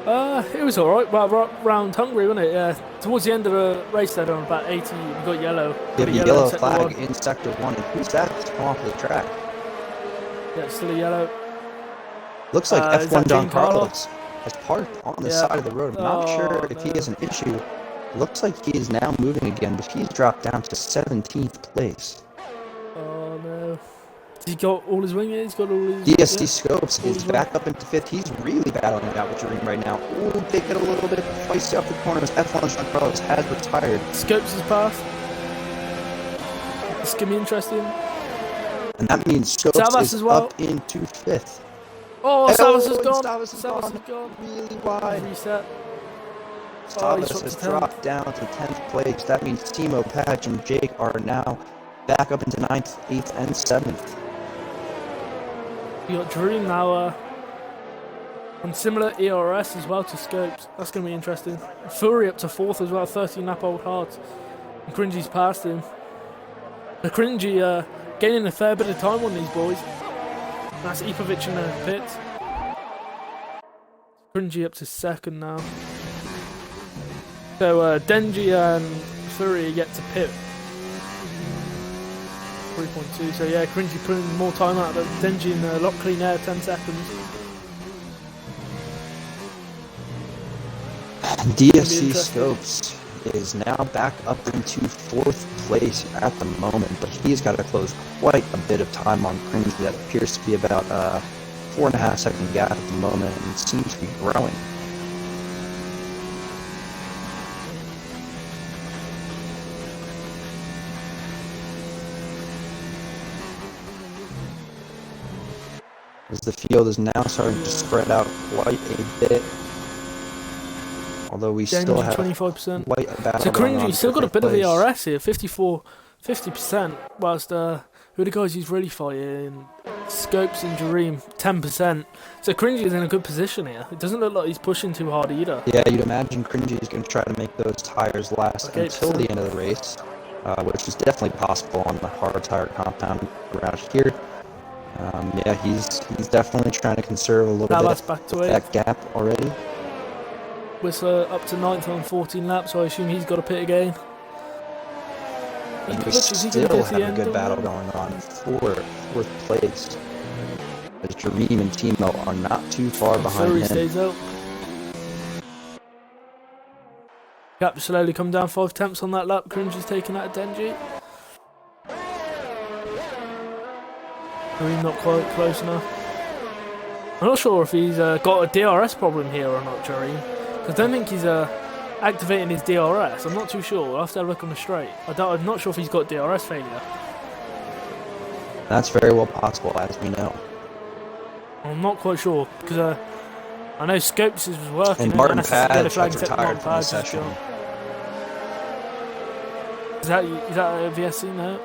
It was alright. Well, round hungry, wasn't it? Yeah. Towards the end of the race there, on about 80, we got yellow. You have a yellow flag in Sector 1. And who's that that's come off of the track? Yeah, still a yellow. Looks like Is F1 that John Dean Carlo? Carlos has parked on the side of the road. I'm not sure if he has an issue. Looks like he is now moving again, but he's dropped down to 17th place. Oh no. He's got all his wing in, he's got all his... DSD Scopes is back up into 5th. He's really battling it out with Jareen right now. Ooh, they get a little bit feisty off the corners. F1 John Carlos has retired. Scopes has passed. It's going to be interesting. And that means Scopes Savas is as well. up into 5th. Oh, Savas has gone. Savas has gone really wide. Reset. Savas has dropped down to 10th place. That means Timo, Patch, and Jake are now back up into 9th, 8th, and 7th. You got Dream now on similar ERS as well to Scopes. That's going to be interesting. Fury up to 4th as well, 13 lap old Hearts. And Cringy's past him. The Cringy gaining a fair bit of time on these boys. That's Ipovic in the pits. Cringy up to 2nd now. So Denji and Fury get to pit 3.2. So yeah, Cringy putting more time out of Denji in the lock clean air, 10 seconds. DSC Scopes is now back up into 4th place at the moment, but he's got to close quite a bit of time on Cringy. That appears to be about a 4.5 second gap at the moment, and it seems to be growing. As the field is now starting to spread out quite a bit. Although we still have 25%. quite a battle So going on Cringy still for got a bit of place. ERS here, 50%, whilst who are the guys he's really fighting? Scopes and Jareem, 10%. So Cringy is in a good position here. It doesn't look like he's pushing too hard either. Yeah, you'd imagine Cringy is going to try to make those tires last Like until 8%. the end of the race, which is definitely possible on the hard tire compound around here. Yeah, he's definitely trying to conserve a little Dallas bit back to of 8th. that gap already. Whistler up to 9th on 14 laps, so I assume he's got to pit again. And we Is he still gonna get to have the a end good of battle it? going on for 4th place. As Jareem and Timo are not too far behind Fury him. stays up. Gap slowly come down 5 tenths on that lap. Cringy's taking out of Denji. Jareem not quite close enough. I'm not sure if he's got a DRS problem here or not, Jareem. Because I don't think he's activating his DRS. I'm not too sure. I'll have to have a look on the straight. I'm not sure if he's got DRS failure. That's very well possible, as we know. I'm not quite sure because I know Scopes was working. And Martin that's the yellow Pad flag has set to retired Martin from the Pad, session. Is that a VSC now?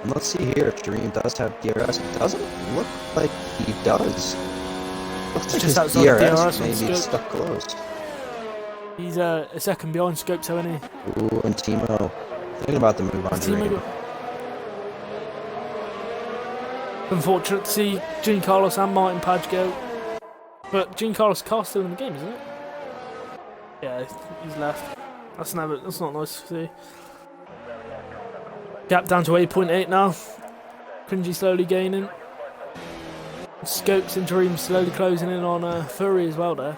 And let's see here if Jareem does have DRS. It doesn't look like he does. Looks like Just his outside DRS DRS on may be Scope. stuck closed. He's a second behind Scopes, haven't he? Ooh, and Timo thinking about the move on Jareem. Unfortunate to see Gene Carlos and Martin Page go. But Gene Carlos' car's still in the game, isn't it? Yeah, he's left. That's not nice to see. Gap down to 8.8 now. Cringy slowly gaining. Scopes and Dream slowly closing in on Fury as well there.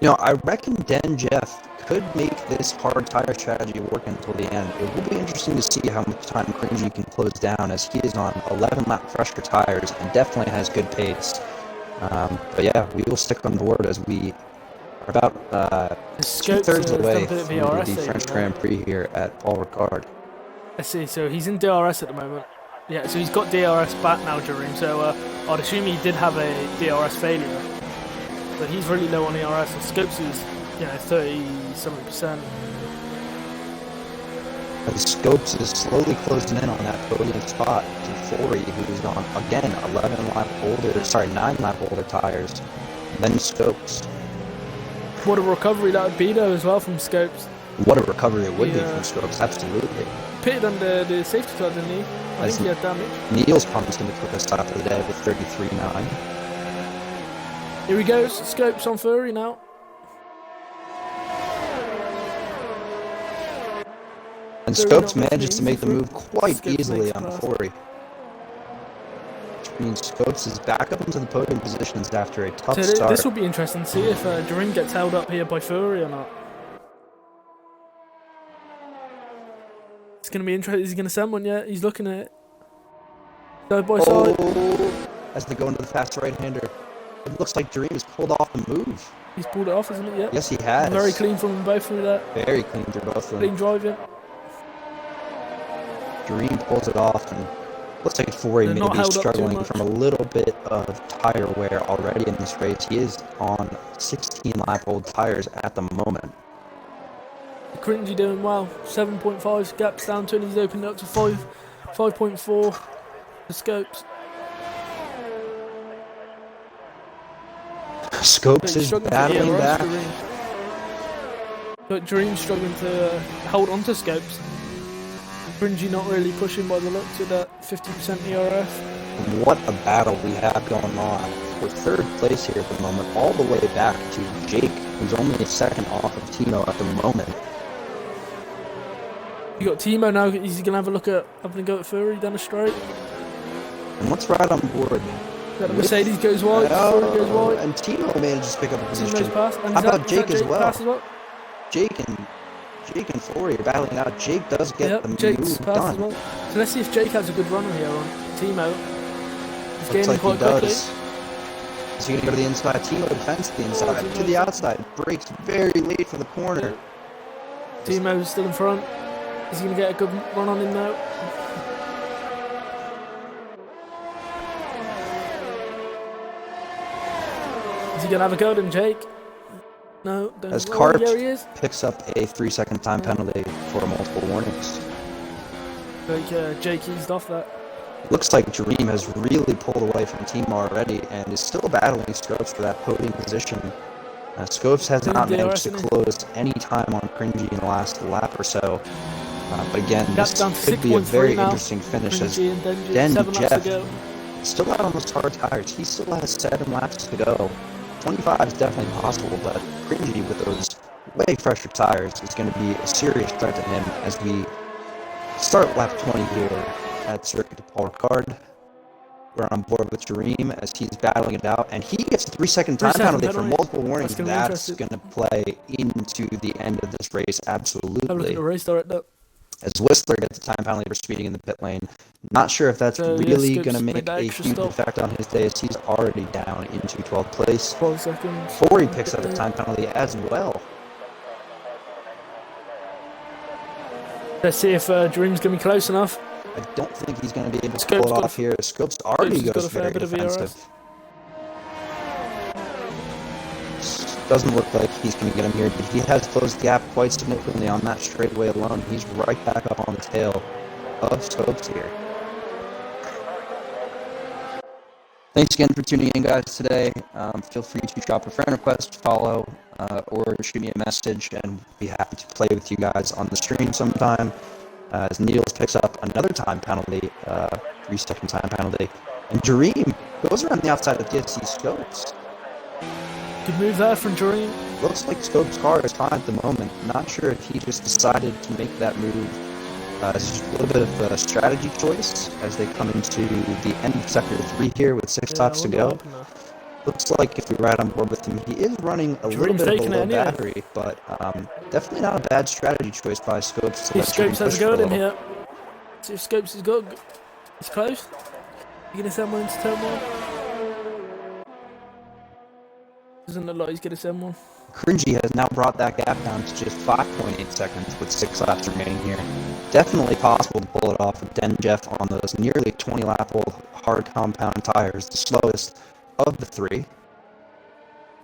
You know, I reckon Den Jeff could make this hard tire strategy work until the end. It will be interesting to see how much time Cringy can close down, as he is on 11 lap fresher tires and definitely has good pace. But yeah, we will stick on board as we are about 2/3 away through the French Grand Prix here at Paul Ricard. Let's see, so he's in DRS at the moment. Yeah, so he's got DRS back now, Jareem, so I'd assume he did have a DRS failure. But he's really low on ERS, and Scopes is, 30-something%. And Scopes is slowly closing in on that podium spot to Forey, who's on, again, 9 lap older tires than Scopes. What a recovery that would be, though, as well, from Scopes. What a recovery it would be from Scopes, absolutely. Pitted under the safety car, didn't he? I think he had damage. Neil's probably going to put the stop of the day with 33.9. Here he goes, Scopes on Fury now. And Scopes manages to make the move quite easily on the Fury. Which means Scopes is back up into the podium positions after a tough start. This will be interesting to see if Jareem gets held up here by Fury or not. It's going to be interesting. Is he going to send one yet? He's looking at it. Side by side. As they go into the fast right-hander. It looks like Jareem has pulled off the move. He's pulled it off, isn't it? Yeah. Yes, he has. Very clean from them both through that. Very clean through both of them. Clean driving. Jareem pulls it off, and looks like Forey may be struggling from a little bit of tire wear already in this race. He is on 16 lap old tires at the moment. Cringy doing well. 7.5 gaps down to, and he's opened up to 5.4 for Scopes. Scopes is battling back. But Dream's struggling to hold on to Scopes. Cringy not really pushing by the looks of that 50% ERS. What a battle we have going on. We're third place here at the moment, all the way back to Jake, who's only a second off of Timo at the moment. You got Timo now. Is he gonna have a look at having a go at Fury down the straight? And let's ride on board. The Mercedes goes wide. Fury goes wide. And Timo manages to pick up a position. Timo's passed. And How about Jake as well? Pass as well? Jake and Fury are battling out. Jake does get the Jake's move passed done. as well. So let's see if Jake has a good run on here on Timo. He's gaining Looks like quite quickly. Is he going to go to the inside? Timo defends the inside. To the outside. Breaks very late for the corner. Timo's still in front. Is he going to get a good run on him now? Is he going to have a go at him, Jake? No, don't. As Carp here he is. picks up a 3-second time penalty for multiple warnings. Jake eased off that. Looks like Dream has really pulled away from Timo already and is still battling Scopes for that podium position. Scopes has not managed to close any time on Cringy in the last lap or so. But again, this could be a very interesting finish as Den Jeff still out on those hard tires. He still has 7 laps to go. 25 is definitely possible, but Cringy with those way fresher tires is going to be a serious threat to him as we start lap 20 here at Circuit de Paul Ricard. We're on board with Dream as he's battling it out, and he gets a 3-second time penalty for multiple warnings. That's going to play into the end of this race, absolutely. Have a look at the race director. As Whistler gets a time penalty for speeding in the pit lane. Not sure if that's really going to make a huge effect on his day, as he's already down into 12th place. 12 seconds. Corey picks up a time penalty as well. Let's see if Dream's going to be close enough. I don't think he's going to be able to pull it off here. Scopes already goes very defensive. Doesn't look like he's going to get him here, but he has closed the gap quite significantly on that straightaway alone. He's right back up on the tail of Scopes here. Thanks again for tuning in, guys, today. Feel free to drop a friend request, follow, or shoot me a message, and be happy to play with you guys on the stream sometime. As Needles picks up another time penalty, 3-second time penalty, and Dream goes around the outside of DSC Scopes. Good move there from Dream. Looks like Scopes' car is fine at the moment. Not sure if he just decided to make that move. It's just a little bit of a strategy choice as they come into the end of Sector 3 here with 6 laps to go. Looks like if we ride on board with him, he is running a little bit of a low battery, but definitely not a bad strategy choice by Scopes. See if Scopes has a go at him here. See if Scopes has got. He's close. You gonna send one into turn 1? Doesn't look like he's gonna send one. Cringy has now brought that gap down to just 5.8 seconds with 6 laps remaining here. Definitely possible to pull it off with Den Jeff on those nearly 20-lap-old hard compound tires, the slowest of the 3.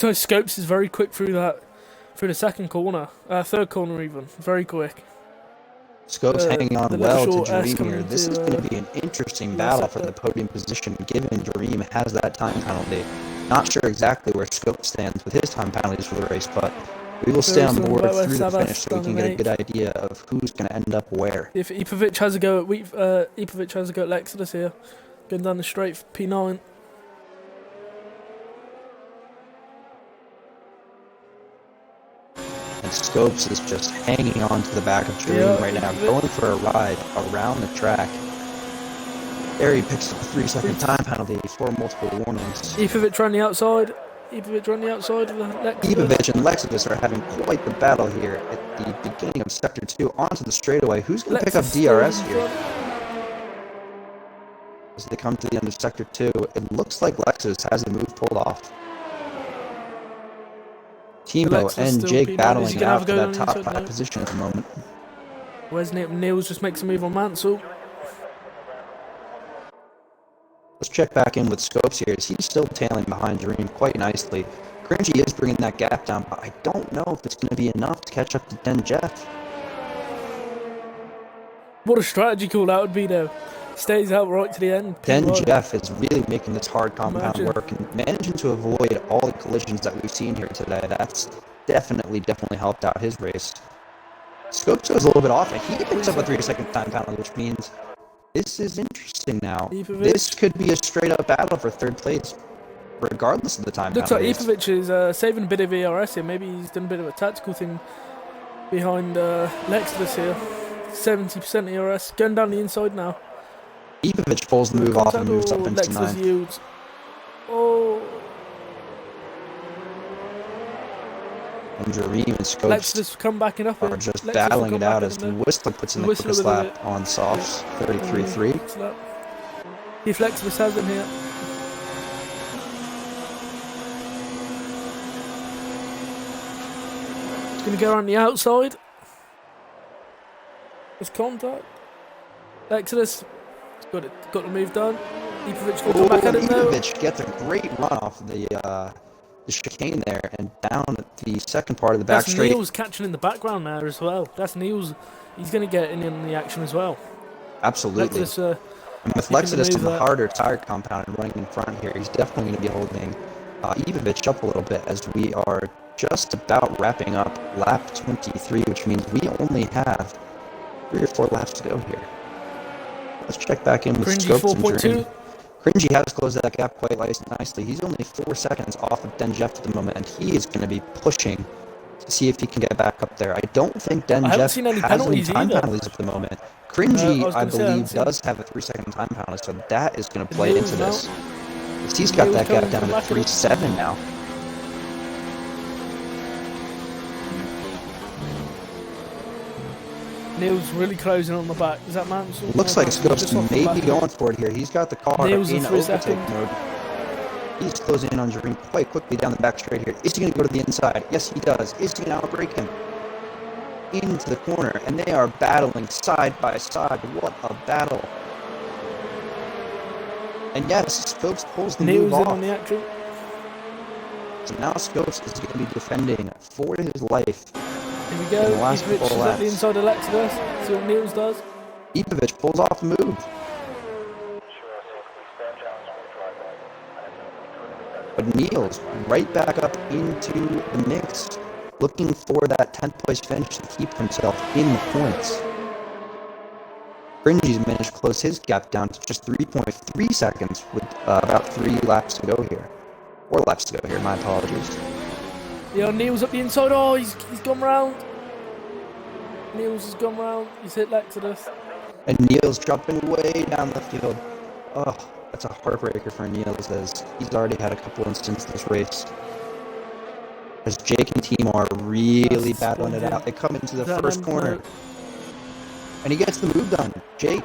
So Scopes is very quick through the second corner, third corner even, very quick. Scopes hanging on well to Dream here. This is going to be an interesting battle for the podium position, given Dream has that time penalty. Not sure exactly where Scopes stands with his time penalties for the race, but we will stay on board through the finish so we can get a good idea of who's going to end up where. If Ipovic has a go at Ipovic has a go at Lexus here, going down the straight for P9. And Scopes is just hanging on to the back of Dream right now, going for a ride around the track. There he picks up a 3-second time penalty for multiple warnings. Ipovic on the outside. Ipovic on the outside of the Lexus. Ipovic and Lexus are having quite the battle here at the beginning of Sector 2 onto the straightaway. Who's going to pick up DRS here? As they come to the end of Sector 2, it looks like Lexus has the move pulled off. Timo and Jake battling out for that top 5 position at the moment. Where's Neil? Niels just makes a move on Mansell. Let's check back in with Scopes here as he's still tailing behind Dream quite nicely. Cringy is bringing that gap down, but I don't know if it's going to be enough to catch up to Den Jeff. What a strategy call that would be, though. Stays out right to the end. Den Jeff is really making this hard compound work and managing to avoid all the collisions that we've seen here today. That's definitely helped out his race. Scopes goes a little bit off, and he picks up a 3-second time penalty, which means this is interesting now. This could be a straight-up battle for 3rd place, regardless of the time penalties. Looks like Ipovic is saving a bit of ERS here. Maybe he's done a bit of a tactical thing behind Lexus here. 70% ERS. Going down the inside now. Ibovic pulls the move off and moves up into Lexus 9th. yields. Oh. And Jareem and Scopes Lexus come backing up. are just battling it out as Whistler puts in the quickest lap on softs, 33.3. If Lexus has him here. He's going to go around the outside. There's contact. Lexus got the move done. Ibovic will come back at him though. Ibovic gets a great run off the chicane there and down at the second part of the back straight. Neil's catching in the background there as well. That's Neil's. He's going to get in the action as well. Absolutely. Lexus, and with Lexus on the harder tire compound and running in front here, he's definitely going to be holding Ibovic up a little bit as we are just about wrapping up lap 23, which means we only have 3 or 4 laps to go here. Let's check back in with Cringy Scopes and 4.2. Cringy has closed that gap quite nicely. He's only 4 seconds off of Den Jeff at the moment, and he is going to be pushing to see if he can get back up there. I don't think Den Jeff has any time penalties at the moment. Cringy, I believe, does have a 3-second time penalty, so that is going to play into this. He's got that gap down to 3.7 now. Neil's really closing on the back. Is that Mansell? Looks like Scopes may be going for it here. He's got the car Neil's in overtake mode. He's closing in on Jareem quite quickly down the back straight here. Is he going to go to the inside? Yes, he does. Is he going to outbrake him? Into the corner, and they are battling side by side. What a battle. And yes, Scopes pulls the move off. On the action. So now Scopes is going to be defending for his life. Here we go. Ibovic is at the inside of Lexus. See what Niels does. Ibovic pulls off the move. But Niels right back up into the mix, looking for that 10th place finish to keep himself in the points. Cringy's managed to close his gap down to just 3.3 seconds with about 3 laps to go here. 4 laps to go here, my apologies. Yeah, Niels up the inside. Oh, he's gone round. Niels has gone round. He's hit Lexus. And Niels dropping way down the field. Oh, that's a heartbreaker for Niels as he's already had a couple incidents this race. As Jake and team are really battling it out. They come into the first corner. And he gets the move done. Jake.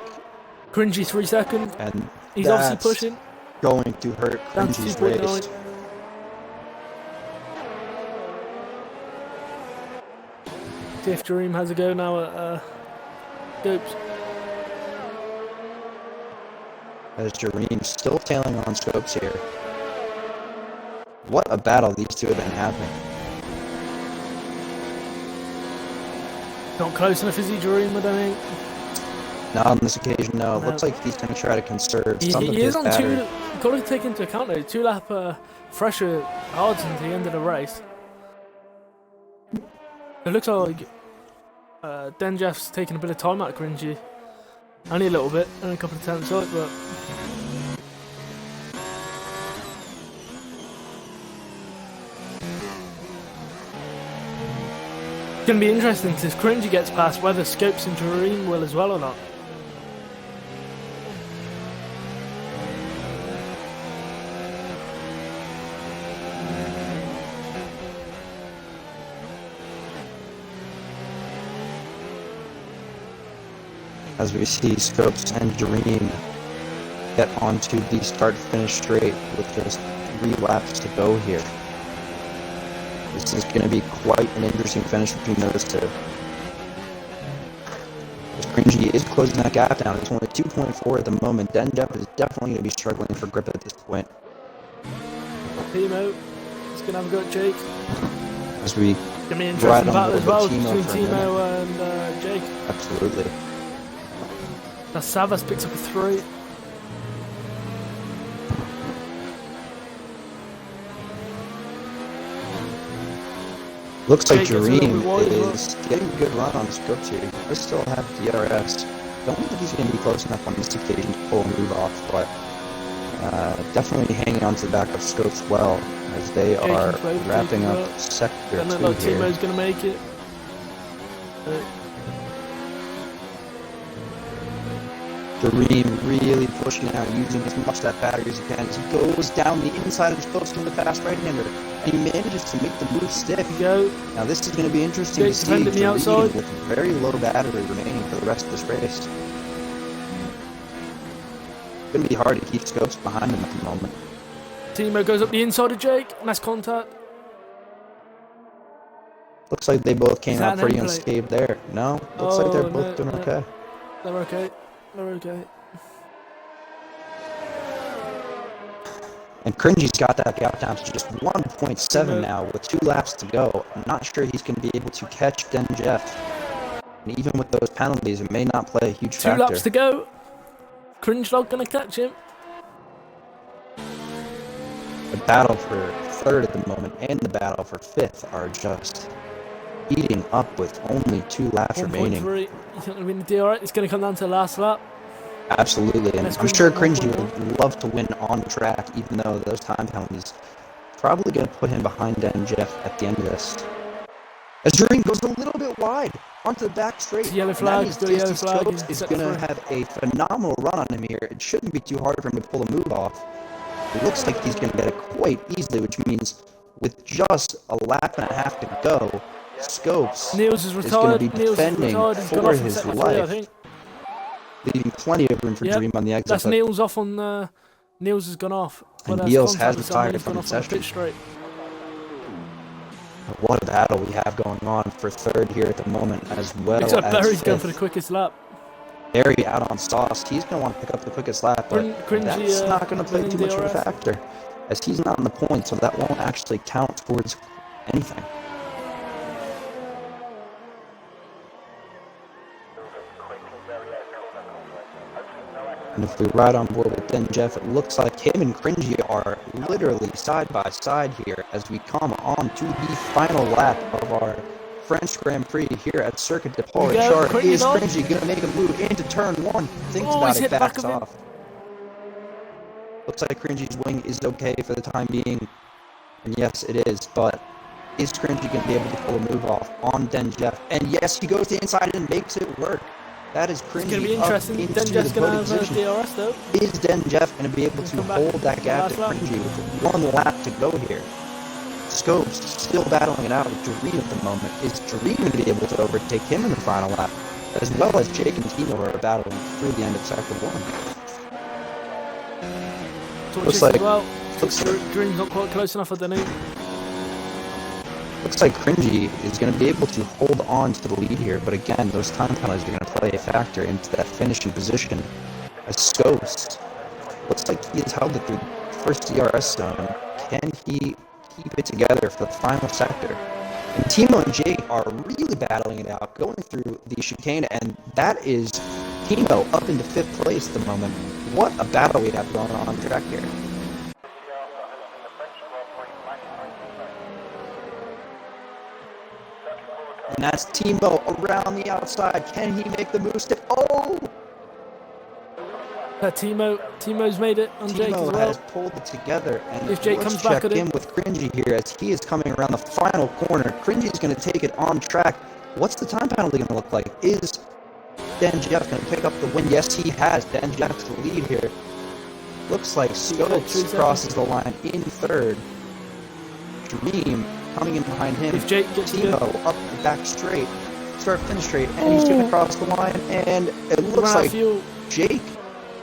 Cringy 3 seconds. And he's obviously pushing. Going to hurt Cringy's race. See if Jareem has a go now at Scopes. As Jareem still tailing on Scopes here. What a battle these two have been having. Not close enough, is he, Jareem, I don't think? Not on this occasion, no. It looks like he's going to try to conserve some of his is on battery. You've got to take into account, though, 2-lap fresher hards into the end of the race. It looks like Den Jeff's taking a bit of time out of Cringy. Only a little bit, only a couple of tenths out, but... It's going to be interesting because if Cringy gets past, whether Scopes and Jareem will as well or not. As we see Scopes and Jareem get onto the start-finish straight with just 3 laps to go here. This is going to be quite an interesting finish between those two. Cringy is closing that gap down. It's only 2.4 at the moment. Den Jeff is definitely going to be struggling for grip at this point. Timo is going to have a go at Jake. As we Going to be interesting battle as well between Timo and Jake. Absolutely. Now Savas picks up a 3. Looks like Jareem is getting a good run on Scopes here. He does still have DRS. Don't think he's going to be close enough on this occasion to pull a move off, but definitely hanging on to the back of Scopes well as they are wrapping up sector 2 here. Timo's going to make it. Dream really pushing out, using as much of that battery as he can. As he goes down the inside of his post from the fast right-hander, and he manages to make the move stick. Go. Now this is going to be interesting to see defending the outside with very low battery remaining for the rest of this race. It's going to be hard to keep Scopes behind him at the moment. Timo goes up the inside of Jake. Nice contact. Looks like they both came out pretty nameplate? unscathed there. No, looks like they're both doing okay. They're okay. They're okay. And Cringy's got that gap down to just 1.7 now with 2 laps to go. I'm not sure he's going to be able to catch Den Jeff. And even with those penalties, it may not play a huge factor. 2 laps to go. Cringe not going to catch him. The battle for 3rd at the moment and the battle for 5th are just heating up with only 2 laps remaining. 1.3. He's not going to win the deal, right? It's going to come down to the last lap. Absolutely, and I'm sure Cringy would love to win on track, even though those time penalties probably going to put him behind Den Jeff at the end of this. As Dream goes a little bit wide onto the back straight. Yellow flag, is going to have a phenomenal run on him here. It shouldn't be too hard for him to pull the move off. It looks like he's going to get it quite easily, which means with just a lap and a half to go, Scopes is going to be defending for his life, leaving plenty of room for Dream on the exit. That's Niels off on. Niels has gone off. And Niels has retired from the session. What a battle we have going on for 3rd here at the moment, as well as Barry's going for the quickest lap. Barry out on sauce. He's going to want to pick up the quickest lap, but that's not going to play too much of a factor, as he's not in the point, so that won't actually count towards anything. And if we ride on board with Den Jeff, it looks like him and Cringy are literally side by side here as we come on to the final lap of our French Grand Prix here at Circuit de Paul-Ricard. Is Cringy going to make a move into turn 1? Thinks about it, backs off. Looks like Cringy's wing is okay for the time being. And yes, it is, but is Cringy going to be able to pull a move off on Den Jeff? And yes, he goes to the inside and makes it work. That is Cringy. It's going to be interesting. Den Jeff's going to have a DRS though. Is Den Jeff going to be able to hold that gap to Cringy with 1 lap to go here? Scopes still battling it out with Dream at the moment. Is Dream going to be able to overtake him in the final lap? As well as Jake and Timo are battling through the end of sector 1. Looks like Dream's not quite close enough, I don't know. Looks like Cringy is going to be able to hold on to the lead here, but again, those time penalties are going to play a factor into that finishing position. As Scopes looks like he has held it through the first DRS zone. Can he keep it together for the final sector? And Timo and Jake are really battling it out, going through the chicane, and that is Timo up into 5th place at the moment. What a battle we have going on track here. And that's Timo around the outside. Can he make the move step? Oh! Timo's made it on Jake as well. Timo has pulled it together. And if Jake comes back at him with Cringy here as he is coming around the final corner. Cringy is going to take it on track. What's the time penalty going to look like? Is Den Jeff going to pick up the win? Yes, he has. Den Jeff's the lead here. Looks like Scopes crosses the line in 3rd. Dream coming in behind him. If Jake gets Timo up the back straight, finish straight, and he's going to cross the line, and it looks like Jake.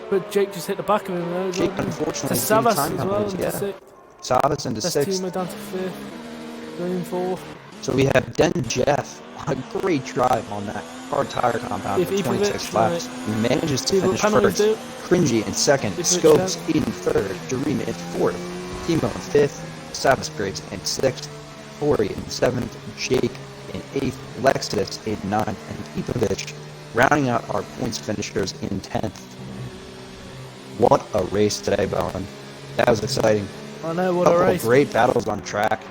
But Jake just hit the back of him though. Jake unfortunately to Savas as well into 6th. Savas into 6th. Timo down to 5th. Going 4th. So we have Den Jeff, a great drive on that hard tire compound for 26 laps. He manages to finish 1st. Cringy in 2nd. Scopes in 3rd. Dream in 4th. Timo in 5th. Savas breaks in 6th. Tori in 7th. Jake in 8th. Lexus in 9th. And Ipovich rounding out our points finishers in 10th. What a race today, Bowen. That was exciting. I know, what a race. Great battles on track.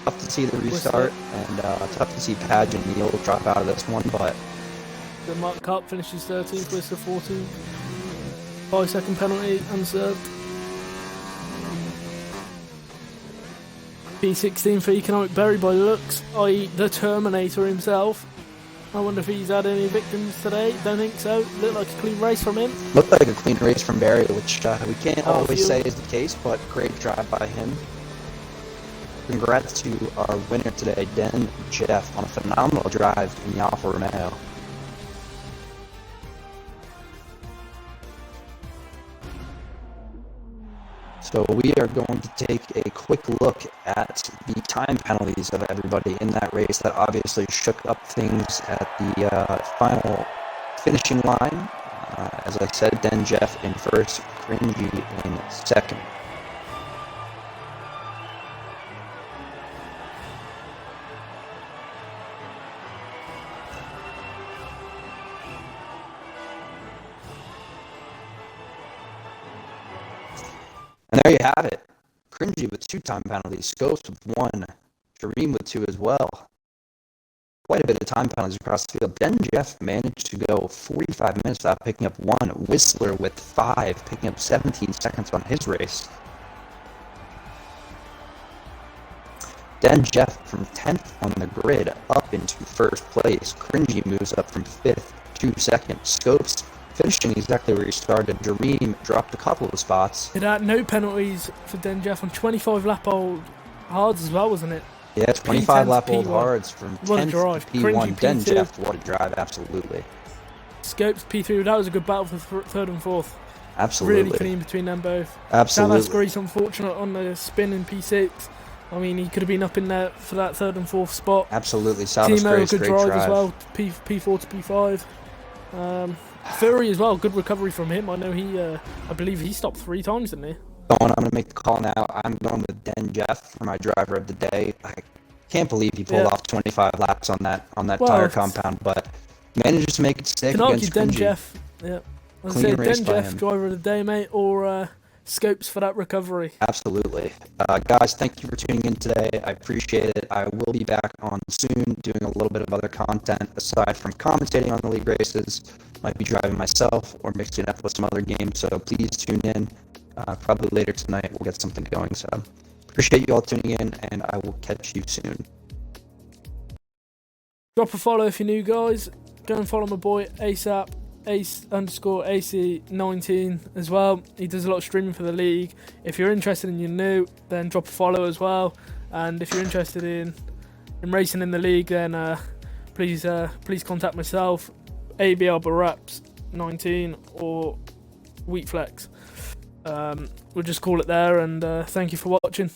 Tough to see the restart, and tough to see Padge and Neil drop out of this one, but... The Mark Cup finishes 13th, Whistler 14th. 5-second penalty, unserved. P16 for Economic Berry by looks, i.e. the Terminator himself. I wonder if he's had any victims today. Don't think so. Looked like a clean race from him. Looked like a clean race from Barry, which we can't Oh, always phew. say is the case, but great drive by him. Congrats to our winner today, Den Jeff, on a phenomenal drive in the Alfa Romeo. So we are going to take a quick look at the time penalties of everybody in that race. That obviously shook up things at the final finishing line. As I said, Den Jeff in first, Cringy in second. And there you have it. Cringy with 2 time penalties, Scopes with 1, Jareem with 2 as well. Quite a bit of time penalties across the field. Then Jeff managed to go 45 minutes without picking up 1. Whistler with 5, picking up 17 seconds on his race. Then Jeff from 10th on the grid up into first place. Cringy moves up from 5th to 2nd. Scopes finishing exactly where he started. Jareem dropped a couple of spots. It had no penalties for Den Jeff on 25 lap old hards as well, wasn't it? Yeah, 25 lap old P1. hards from What a 10th drive. to P1. Cringy Den P2. Jeff, what a drive, absolutely. Scopes P3, that was a good battle for third and fourth. Absolutely. Really clean between them both. Absolutely. Salasgre's unfortunate on the spin in P6. I mean, he could have been up in there for that third and fourth spot. Absolutely. Timo, Salasgre's good great drive, drive as well. P4 to P5. Fury as well, good recovery from him. I know I believe he stopped 3 times, didn't he? I'm going to make the call now. I'm going with Den Jeff for my driver of the day. I can't believe he pulled off 25 laps on that tire compound, but manages to make it stick can argue against Den Cringy. Jeff. Yeah. I'd Clean say race Den by Jeff, him. driver of the day, mate, or Scopes for that recovery. Absolutely. Guys, thank you for tuning in today. I appreciate it. I will be back on soon doing a little bit of other content aside from commentating on the league races. Might be driving myself or mixing it up with some other games, so please tune in. Probably later tonight we'll get something going. So appreciate you all tuning in, and I will catch you soon. Drop a follow if you're new, guys. Go and follow my boy ASAP, Ace_AC19 as well. He does a lot of streaming for the league. If you're interested and you're new, then drop a follow as well. And if you're interested in racing in the league, then please contact myself, ABR Bowen 19 or Wheatflex. We'll just call it there, and thank you for watching.